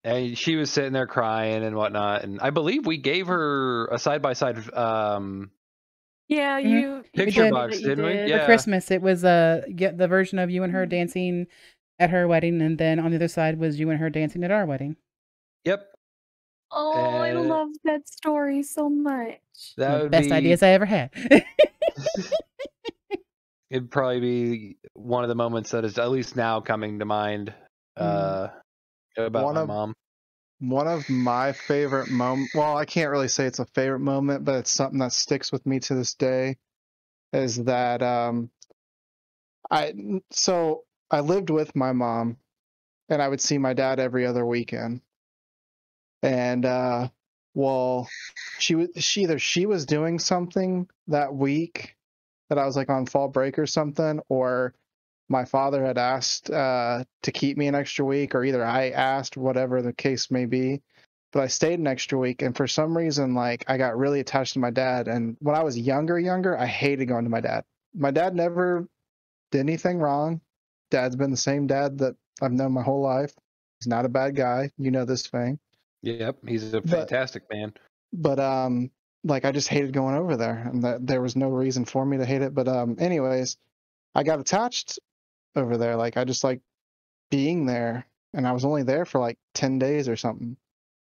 And she was sitting there crying and whatnot. And I believe we gave her a side-by-side yeah, you picture box, didn't we? Yeah. For Christmas, it was the version of you and her dancing at her wedding, and then on the other side was you and her dancing at our wedding. Yep. Oh, I love that story so much. That would best ideas I ever had. It'd probably be one of the moments that is at least now coming to mind about my mom. One of my favorite moments, well, I can't really say it's a favorite moment, but it's something that sticks with me to this day, is that I lived with my mom, and I would see my dad every other weekend. And she was doing something that week that I was like on fall break or something, or my father had asked to keep me an extra week, or either I asked, whatever the case may be. But I stayed an extra week, and for some reason, like, I got really attached to my dad. And when I was younger, I hated going to my dad. My dad never did anything wrong. Dad's been the same dad that I've known my whole life. He's not a bad guy. You know this thing. Yep, he's a fantastic man. But like, I just hated going over there, and that there was no reason for me to hate it. But anyways, I got attached over there. Like, I just like being there, and I was only there for like 10 days or something,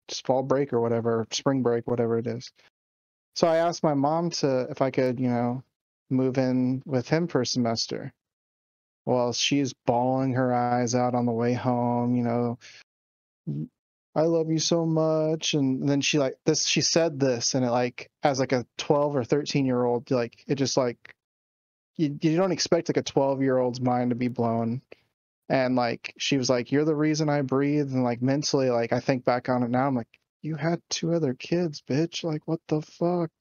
just fall break or whatever, spring break, whatever it is. So I asked my mom if I could, move in with him for a semester. Well, she's bawling her eyes out on the way home, I love you so much. And then she said this, and it, like, as like a 12 or 13-year-old, like, it just like, you don't expect like a 12-year-old's mind to be blown. And like, she was like, you're the reason I breathe. And like, mentally, like, I think back on it now, I'm like, you had 2 other kids, bitch. Like, what the fuck?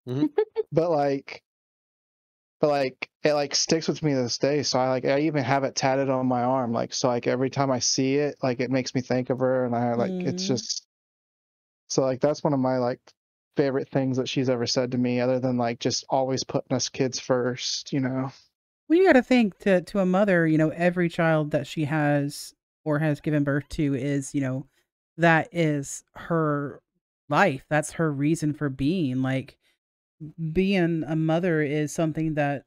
Mm-hmm. But it like sticks with me to this day. So I even have it tatted on my arm. Like, so like every time I see it, like, it makes me think of her, and I like, it's just, so like, that's one of my like favorite things that she's ever said to me, other than like just always putting us kids first, you know. Well, you got to think to a mother, every child that she has or has given birth to is, that is her life. That's her reason for being. Like, being a mother is something that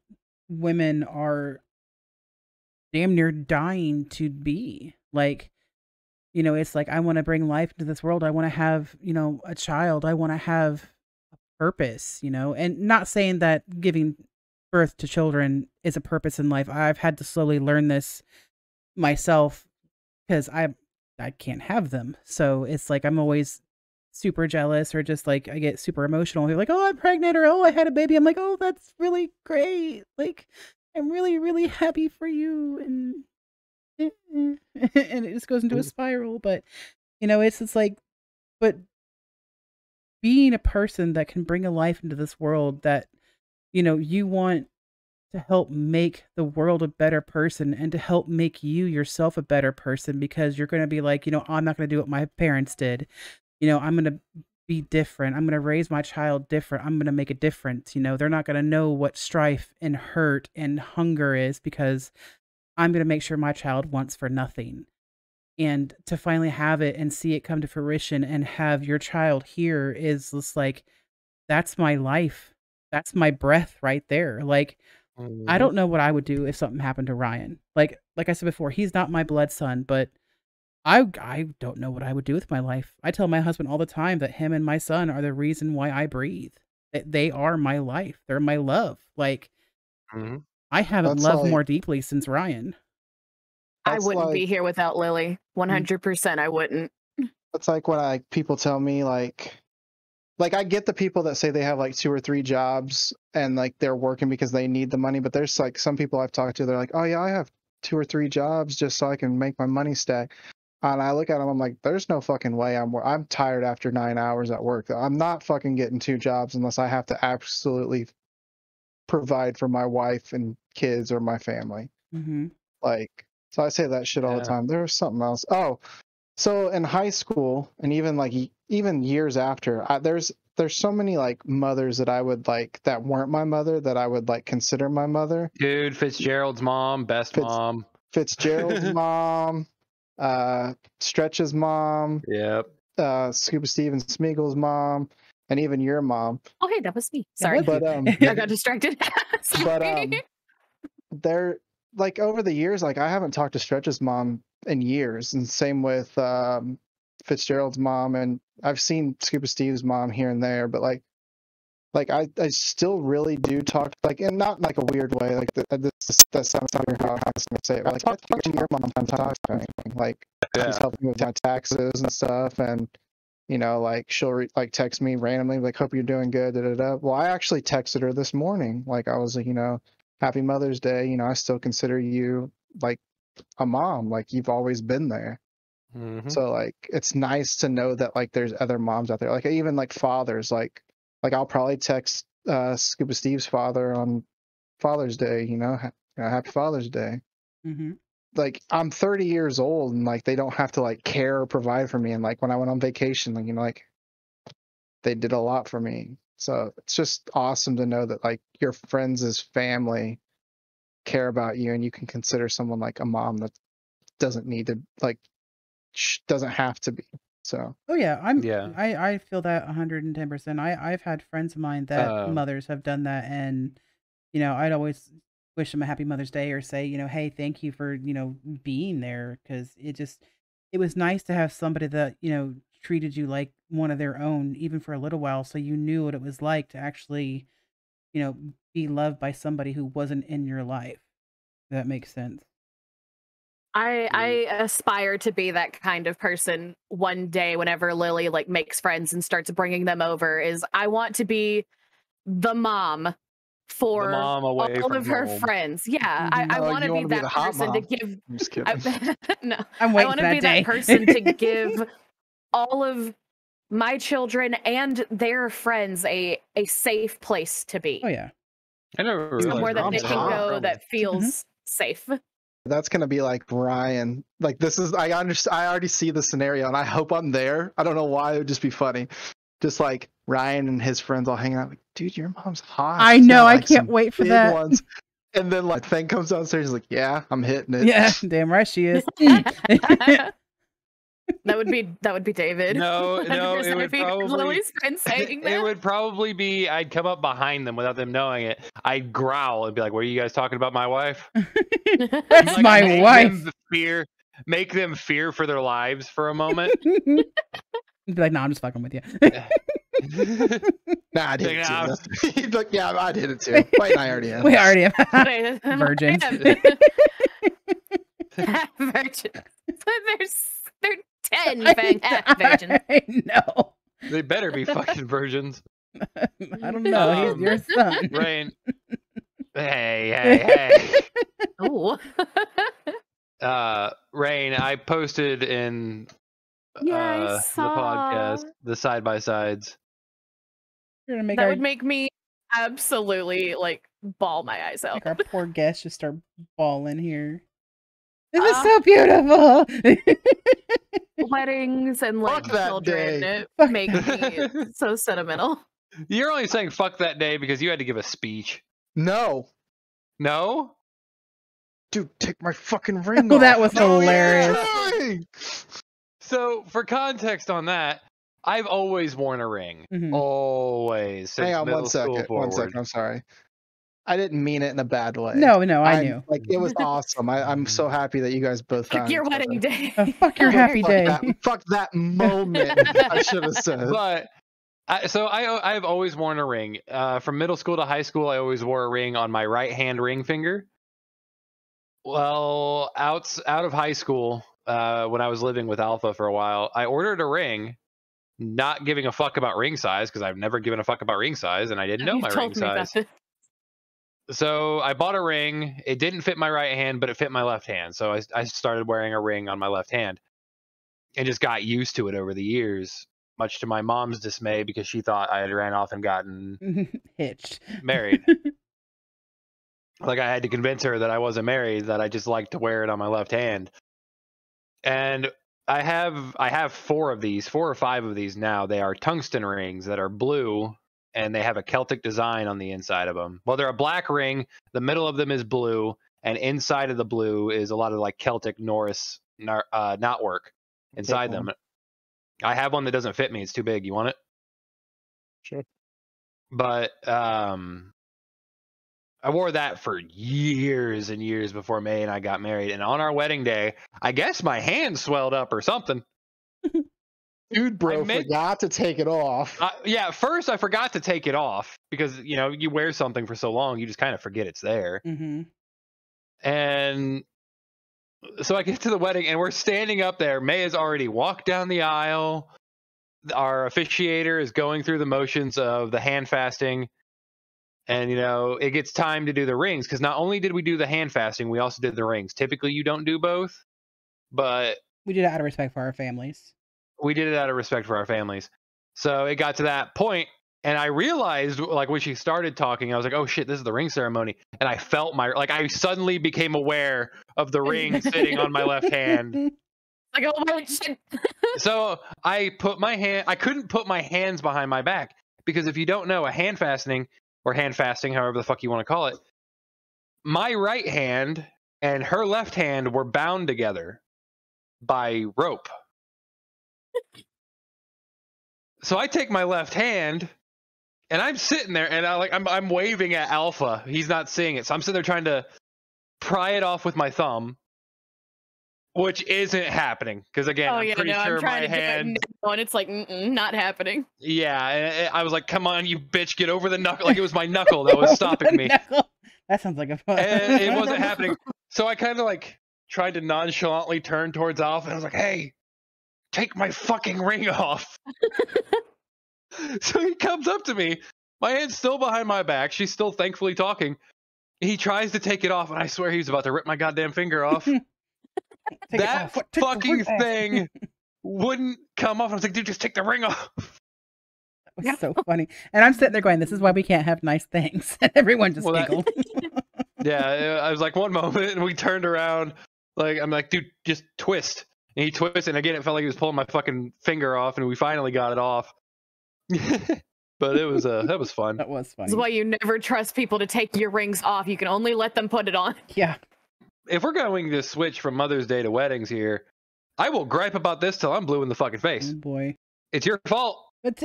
women are damn near dying to be. Like, it's like, I want to bring life into this world. I want to have, a child. I want to have a purpose, and not saying that giving birth to children is a purpose in life. I've had to slowly learn this myself because I can't have them. So it's like I'm always super jealous, or just like I get super emotional. They're like, "Oh, I'm pregnant," or "Oh, I had a baby." I'm like, "Oh, that's really great. Like, I'm really, really happy for you." And and it just goes into a spiral. But it's like, but being a person that can bring a life into this world that you want to help make the world a better person, and to help make you yourself a better person, because you're going to be like, I'm not going to do what my parents did. I'm going to be different. I'm going to raise my child different. I'm going to make a difference. They're not going to know what strife and hurt and hunger is, because I'm going to make sure my child wants for nothing. And to finally have it and see it come to fruition and have your child here is just like, that's my life. That's my breath right there. Like, I don't know what I would do if something happened to Ryan. Like I said before, he's not my blood son, but I don't know what I would do with my life. I tell my husband all the time that him and my son are the reason why I breathe. That they are my life. They're my love. Like, I haven't That's loved like- more deeply since Ryan. I That's wouldn't be like- here without Lily. 100% I wouldn't. That's like when people tell me like I get the people that say they have like 2 or 3 jobs and like they're working because they need the money, but there's like some people I've talked to, they're like, "Oh yeah, I have 2 or 3 jobs just so I can make my money stack." And I look at them, I'm like, there's no fucking way I'm tired after 9 hours at work. I'm not fucking getting 2 jobs unless I have to absolutely provide for my wife and kids or my family. Mm-hmm. Like, so I say that shit all the time. There was something else. Oh, so in high school and even years after, there's so many like mothers that I would like that weren't my mother that I would like consider my mother. Dude, Fitzgerald's mom, best mom. Fitzgerald's mom, Stretch's mom, Yep. Scuba Steve and Smeagol's mom, and even your mom. Oh, hey, that was me. Sorry. But I got distracted. Sorry. they're like over the years, like I haven't talked to Stretch's mom in years, and same with Fitzgerald's mom, and I've seen Scuba Steve's mom here and there, but like I still really do talk, like, and not like a weird way, like that sounds weird how I was gonna say it, but like I talk to your mom sometimes, like she's helping me with my taxes and stuff, and like she'll like text me randomly, like, "Hope you're doing good." Da, da, da. Well, I actually texted her this morning, like I was like, "Happy Mother's Day. I still consider you like a mom, like you've always been there." So like it's nice to know that like there's other moms out there, like even like fathers, like I'll probably text Scuba Steve's father on Father's Day, Happy Father's Day. Like I'm 30 years old and like they don't have to like care or provide for me, and like when I went on vacation, like like they did a lot for me. So it's just awesome to know that like your friends' family care about you, and you can consider someone like a mom that doesn't need to like doesn't have to be. So Oh yeah, I feel that 110%. I've had friends of mine that mothers have done that, and I'd always wish them a happy Mother's Day, or say, hey, thank you for, being there, because it was nice to have somebody that, treated you like one of their own, even for a little while, so you knew what it was like to actually, be loved by somebody who wasn't in your life. If that makes sense. I aspire to be that kind of person one day. Whenever Lily like makes friends and starts bringing them over, is I want to be the mom for all of her friends. Yeah, I want to be that person to give. I'm just kidding. No, I'm I waiting want for to be that day. that person to give all of my children and their friends a safe place to be. Oh yeah. I never Somewhere that they can go that feels Mm-hmm. safe. That's gonna be like Ryan. Like this is I already see the scenario, and I hope I'm there. I don't know why, it would just be funny. just like Ryan and his friends all hanging out. Like, dude, your mom's hot. I She's know. got, I like, can't some wait for big that. ones. And then like Fang comes downstairs, he's like, yeah, I'm hitting it. Yeah, damn right she is. That would be David. No, it 100% would if he heard probably Lily's friend saying that. it would probably be I'd come up behind them without them knowing it. I'd growl and be like, "What are you guys talking about, my wife?" That's Like, my make wife. make them fear for their lives for a moment. Be like, no, I'm just fucking with you. Nah, I did it Nah. too. He's like, yeah, I did it too. Wait, I already am. We already have Wait, virgins. Virgins. They're 10 Fang virgins. I know. They better be fucking virgins. I don't know. He's your son. Raine. Hey. Ooh. Raine, I posted in Yeah, I the saw. podcast the side by sides. You're gonna make That our, would make me absolutely like bawl my eyes out. make our poor guests just start bawling here. This is so beautiful. Weddings and like Fuck that children day. make me so sentimental. You're only saying fuck that day because you had to give a speech. No. No? Dude, take my fucking ring Oh, off. that was No, hilarious. Trey! So, for context on that, I've always worn a ring. Mhm. Always. Since Hang on middle one school second. forward. One second. I'm sorry. I didn't mean it in a bad way. No, I knew. Like, it was awesome. I'm so happy that you guys both found Your each wedding other. day. Fuck your happy Fuck day. fuck that moment, I should have said. But I've always worn a ring. From middle school to high school, I always wore a ring on my right hand ring finger. Well, out of high school, when I was living with Alpha for a while, I ordered a ring, not giving a fuck about ring size because I've never given a fuck about ring size, and I didn't know You've my told ring me about size. this. So I bought a ring. It didn't fit my right hand, but it fit my left hand. So I started wearing a ring on my left hand and just got used to it over the years, much to my mom's dismay because she thought I had ran off and gotten Hitched. married. Like I had to convince her that I wasn't married, that I just liked to wear it on my left hand. And I have 4 or 5 of these now. They are tungsten rings that are blue, and they have a Celtic design on the inside of them. Well, they're a black ring. The middle of them is blue, and inside of the blue is a lot of like Celtic Norse knotwork inside them. I have one that doesn't fit me. It's too big. You want it? Sure. But I wore that for years and years before May and I got married. And on our wedding day, I guess my hand swelled up or something. Dude, bro, I meant- forgot to take it off. Yeah, first I forgot to take it off because, you know, you wear something for so long, you just kind of forget it's there. Mm-hmm. And so I get to the wedding and we're standing up there. May has already walked down the aisle. Our officiator is going through the motions of the hand fasting. And, you know, it gets time to do the rings because not only did we do the hand fasting, we also did the rings. Typically, you don't do both, but We did it out of respect for our families. we did it out of respect for our families. So it got to that point, and I realized, like, when she started talking, I was like, oh shit, this is the ring ceremony. And I felt I suddenly became aware of the ring sitting on my left hand. Like, oh my shit. So I couldn't put my hands behind my back because if you don't know, a hand fastening or hand fasting, however the fuck you want to call it, my right hand and her left hand were bound together by rope. So I take my left hand and I'm sitting there and I'm waving at Alpha. He's not seeing it. So I'm sitting there trying to pry it off with my thumb, which isn't happening. Because again, I'm pretty sure I'm trying my to do hand. it now, and it's like, not happening. Yeah, and I was like, come on, you bitch, get over the knuckle. Like it was my knuckle that was stopping me. That sounds like a fun. And it wasn't happening. So I kind of like tried to nonchalantly turn towards Alpha and I was like, hey, take my fucking ring off. So he comes up to me. My hand's still behind my back. She's still thankfully talking. He tries to take it off, and I swear he was about to rip my goddamn finger off. That fucking thing wouldn't come off. I was like, dude, just take the ring off. That was so funny. And I'm sitting there going, this is why we can't have nice things. And everyone just giggled. Yeah, I was like, one moment, and we turned around. Like, I'm like, dude, just twist. And he twisted, and again, it felt like he was pulling my fucking finger off, and we finally got it off. But it was that was fun. That was funny. That's why you never trust people to take your rings off. You can only let them put it on. Yeah. If we're going to switch from Mother's Day to weddings here, I will gripe about this till I'm blue in the fucking face. Oh boy. It's your fault. But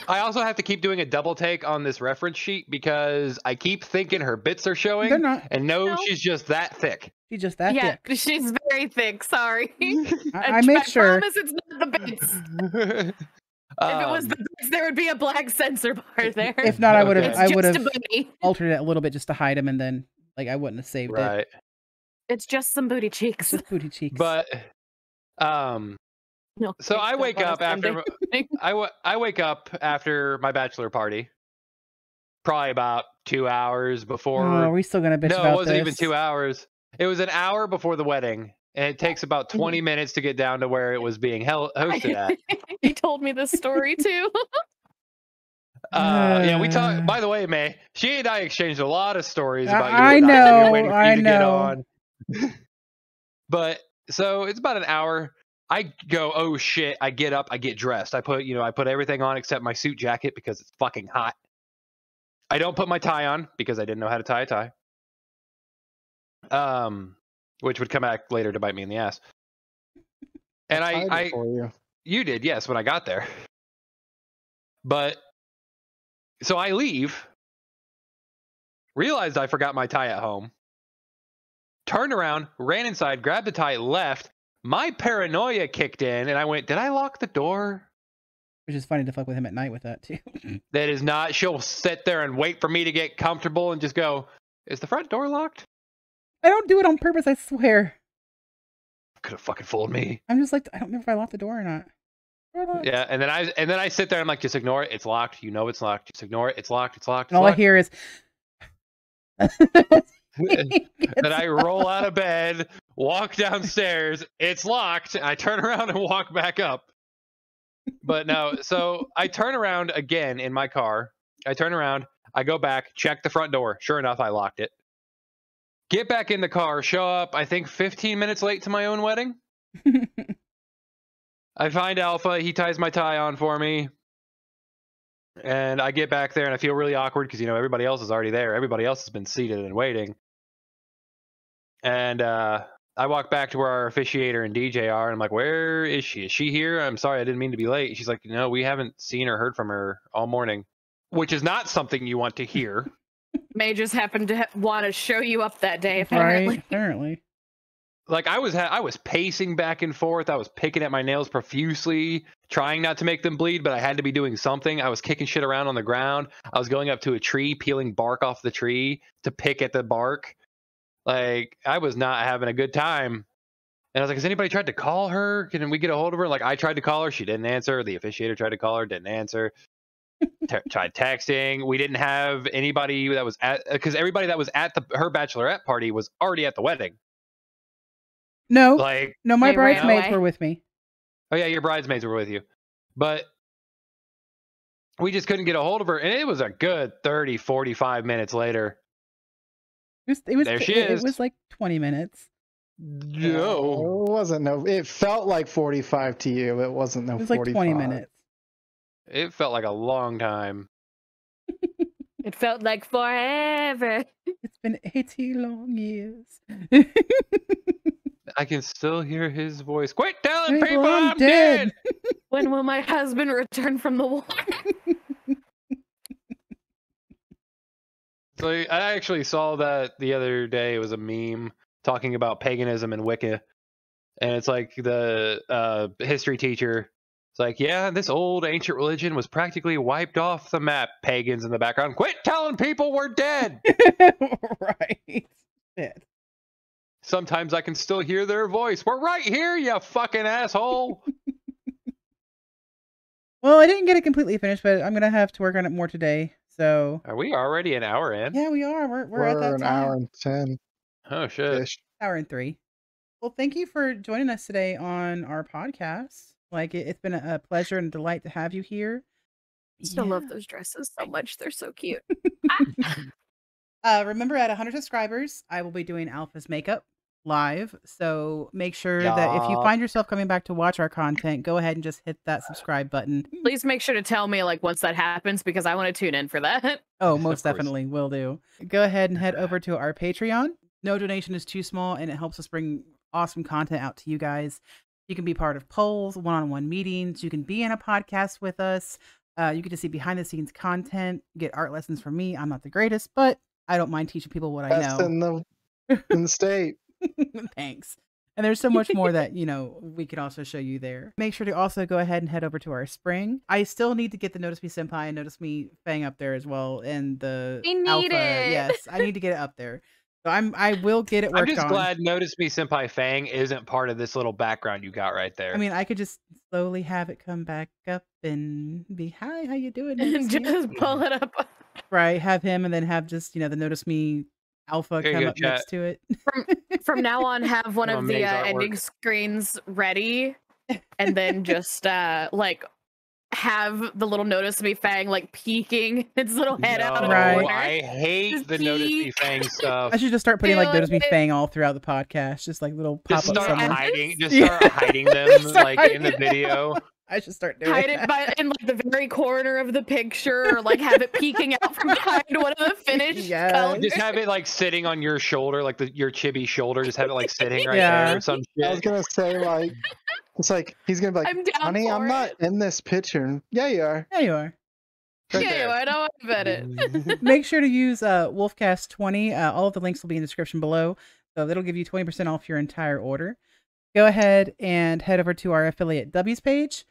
I also have to keep doing a double take on this reference sheet because I keep thinking her bits are showing. they're not. And no, No. she's just that thick. She's just that Yeah, thick. she's very thick. Sorry. I make sure. promise it's not the bits. If it was the bits, there would be a black censor bar there. If not, I would have. Okay. I It's would just have a booty. altered it a little bit just to hide him, and then I wouldn't have saved it. right. It's just some booty It's cheeks. just booty cheeks. But No, so I don't wake want up us after ending. I wake up after my bachelor party. Probably about 2 hours before. Oh, are we still gonna bitch No, about it wasn't even this? 2 hours. It was an hour before the wedding, and it takes about 20 minutes to get down to where it was being hosted at. He told me this story too. Yeah, we talked. By the way, May, she and I exchanged a lot of stories about you. I and know, we were waiting for you I to get know. on. But so it's about an hour. I go, oh shit! I get up, I get dressed. I put everything on except my suit jacket because it's fucking hot. I don't put my tie on because I didn't know how to tie a tie. Which would come back later to bite me in the ass. And Tied it for you. you did, yes, when I got there. But so I leave, realized I forgot my tie at home, turned around, ran inside, grabbed the tie, left. My paranoia kicked in, and I went, did I lock the door? Which is funny to fuck with him at night with that too. That is not. She'll sit there and wait for me to get comfortable and just go, is the front door locked? I don't do it on purpose. I swear. Could have fucking fooled me. I'm just like, I don't remember if I locked the door or not. Yeah, and then I sit there and I'm like, just ignore it. It's locked. You know it's locked. Just ignore it. It's locked. It's locked. And all I hear is. Then I roll out of bed, walk downstairs. It's locked. I turn around and walk back up. But no, so I turn around again in my car. I turn around. I go back, check the front door. Sure enough, I locked it. Get back in the car, show up, I think 15 minutes late to my own wedding. I find Alpha. He ties my tie on for me. And I get back there and I feel really awkward because, everybody else is already there. Everybody else has been seated and waiting. And I walk back to where our officiator and DJ are. And I'm like, where is she? Is she here? I'm sorry, I didn't mean to be late. She's like, no, we haven't seen or heard from her all morning, which is not something you want to hear. May just happened to want to show you up that day, apparently. Right, apparently. Like I was pacing back and forth. I was picking at my nails profusely, trying not to make them bleed, but I had to be doing something. I was kicking shit around on the ground. I was going up to a tree, peeling bark off the tree to pick at the bark. Like I was not having a good time. And I was like, has anybody tried to call her? Can we get a hold of her? Like I tried to call her. She didn't answer. The officiator tried to call her. Didn't answer. Tried texting. We didn't have anybody that was because everybody that was at her bachelorette party was already at the wedding. No, Like, no, my They ran bridesmaids away. were with me. oh yeah, your bridesmaids were with you, but we just couldn't get a hold of her. And it was a good 30, 45 minutes later. It was There she it is. was like 20 minutes. No, It wasn't it felt like 45 to you. It wasn't no It was like 45. 20 minutes. it felt like a long time. It felt like forever. It's been 80 long years. I can still hear his voice. Quit telling People, people I'm I'm dead. When will my husband return from the war? So I actually saw that the other day. It was a meme talking about paganism and Wicca. And it's like the history teacher. It's like, yeah, this old ancient religion was practically wiped off the map. Pagans in the background. Quit telling people we're dead. Right. Shit. Sometimes I can still hear their voice. We're right here, you fucking asshole. Well, I didn't get it completely finished, but I'm gonna have to work on it more today. So Are we already an hour in? yeah, we are. We're We're at that an time. hour and 10 Oh, shit. ish. Hour and 3. Well, thank you for joining us today on our podcast. Like it's been a pleasure and a delight to have you here. Still Yeah. love those dresses so much. They're so cute. Remember, at 100 subscribers, I will be doing Alpha's makeup. live. So make sure that if you find yourself coming back to watch our content, go ahead and just hit that subscribe button. Please make sure to tell me like once that happens because I want to tune in for that. Oh, most definitely will do. Go ahead and head over to our Patreon. No donation is too small, and it helps us bring awesome content out to you guys. You can be part of polls, one-on-one meetings. You can be in a podcast with us. You get to see behind-the-scenes content, get art lessons from me. I'm not the greatest, but I don't mind teaching people what I know. In the state. Thanks. And there's so much more that, we could also show you there. Make sure to also go ahead and head over to our spring. I still need to get the Notice Me Senpai and Notice Me Fang up there as well. And the Alpha. Yes, I need to get it up there. So I will get it worked on. I'm just glad Notice Me Senpai Fang isn't part of this little background you got right there. I mean, I could just slowly have it come back up and be, hi, how you doing? And just pull it up. Right, have him and then have just, the Notice Me Alpha come up next to it. From now on, have one of the ending screens ready, and then just have the little Notice Me Fang like peeking its little head out of the corner. I hate the Notice Me Fang stuff. I should just start putting like Notice Me Fang all throughout the podcast, just like little pop-ups. Just start hiding them like in the video. I should start doing Hide it in like the very corner of the picture, or like have it peeking out from behind one of the finished colors. Just have it like sitting on your shoulder, like your chibi shoulder. Just have it like sitting right there or some shit. I was gonna say like, it's like he's gonna be like, honey, I'm not in this picture. Yeah, you are. Yeah, you are. Right yeah, you are. I know I bet it. Make sure to use Wolfcast20. All of the links will be in the description below, so that'll give you 20% off your entire order. Go ahead and head over to our affiliate W's page.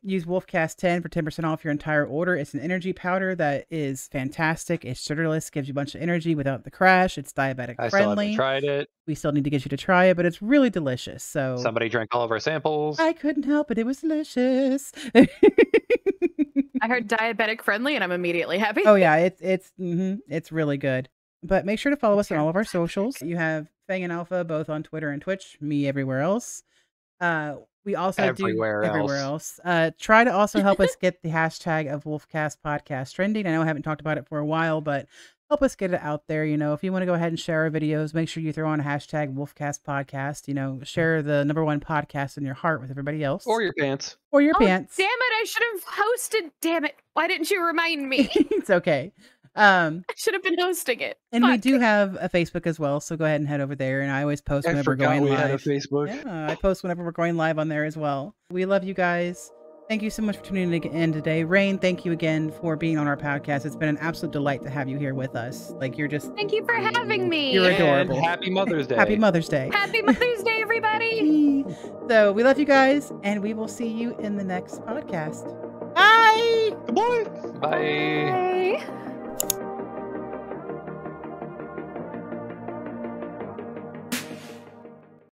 Use Wolfcast10 for 10% off your entire order. It's an energy powder that is fantastic. It's sugarless, gives you a bunch of energy without the crash. It's diabetic friendly. I still haven't tried it. We still need to get you to try it, but it's really delicious. So somebody drank all of our samples. I couldn't help it. It was delicious. I heard diabetic friendly, and I'm immediately happy. Oh yeah, it's really good. But make sure to follow us on all of our socials. You have Fang and Alpha both on Twitter and Twitch. Me everywhere else. We also everywhere else. Try to also help us get the hashtag of Wolfcast podcast trending. I know I haven't talked about it for a while, but help us get it out there. If you want to go ahead and share our videos, make sure you throw on a hashtag Wolfcast podcast. Share the #1 podcast in your heart with everybody else. Or your pants. Or your pants. Damn it, I should have hosted. Damn it. Why didn't you remind me? It's okay. I should have been hosting it. And we do have a Facebook as well, so go ahead and head over there. And I always post whenever we're going live. Had a Facebook. Yeah, I post whenever we're going live on there as well. We love you guys. Thank you so much for tuning in today. Raine, thank you again for being on our podcast. It's been an absolute delight to have you here with us. Like, you're just... Thank you for having me. You're adorable. And happy Mother's Day. Happy Mother's Day. Happy Mother's Day, everybody. So we love you guys, and we will see you in the next podcast. Bye. Goodbye. Bye. Bye.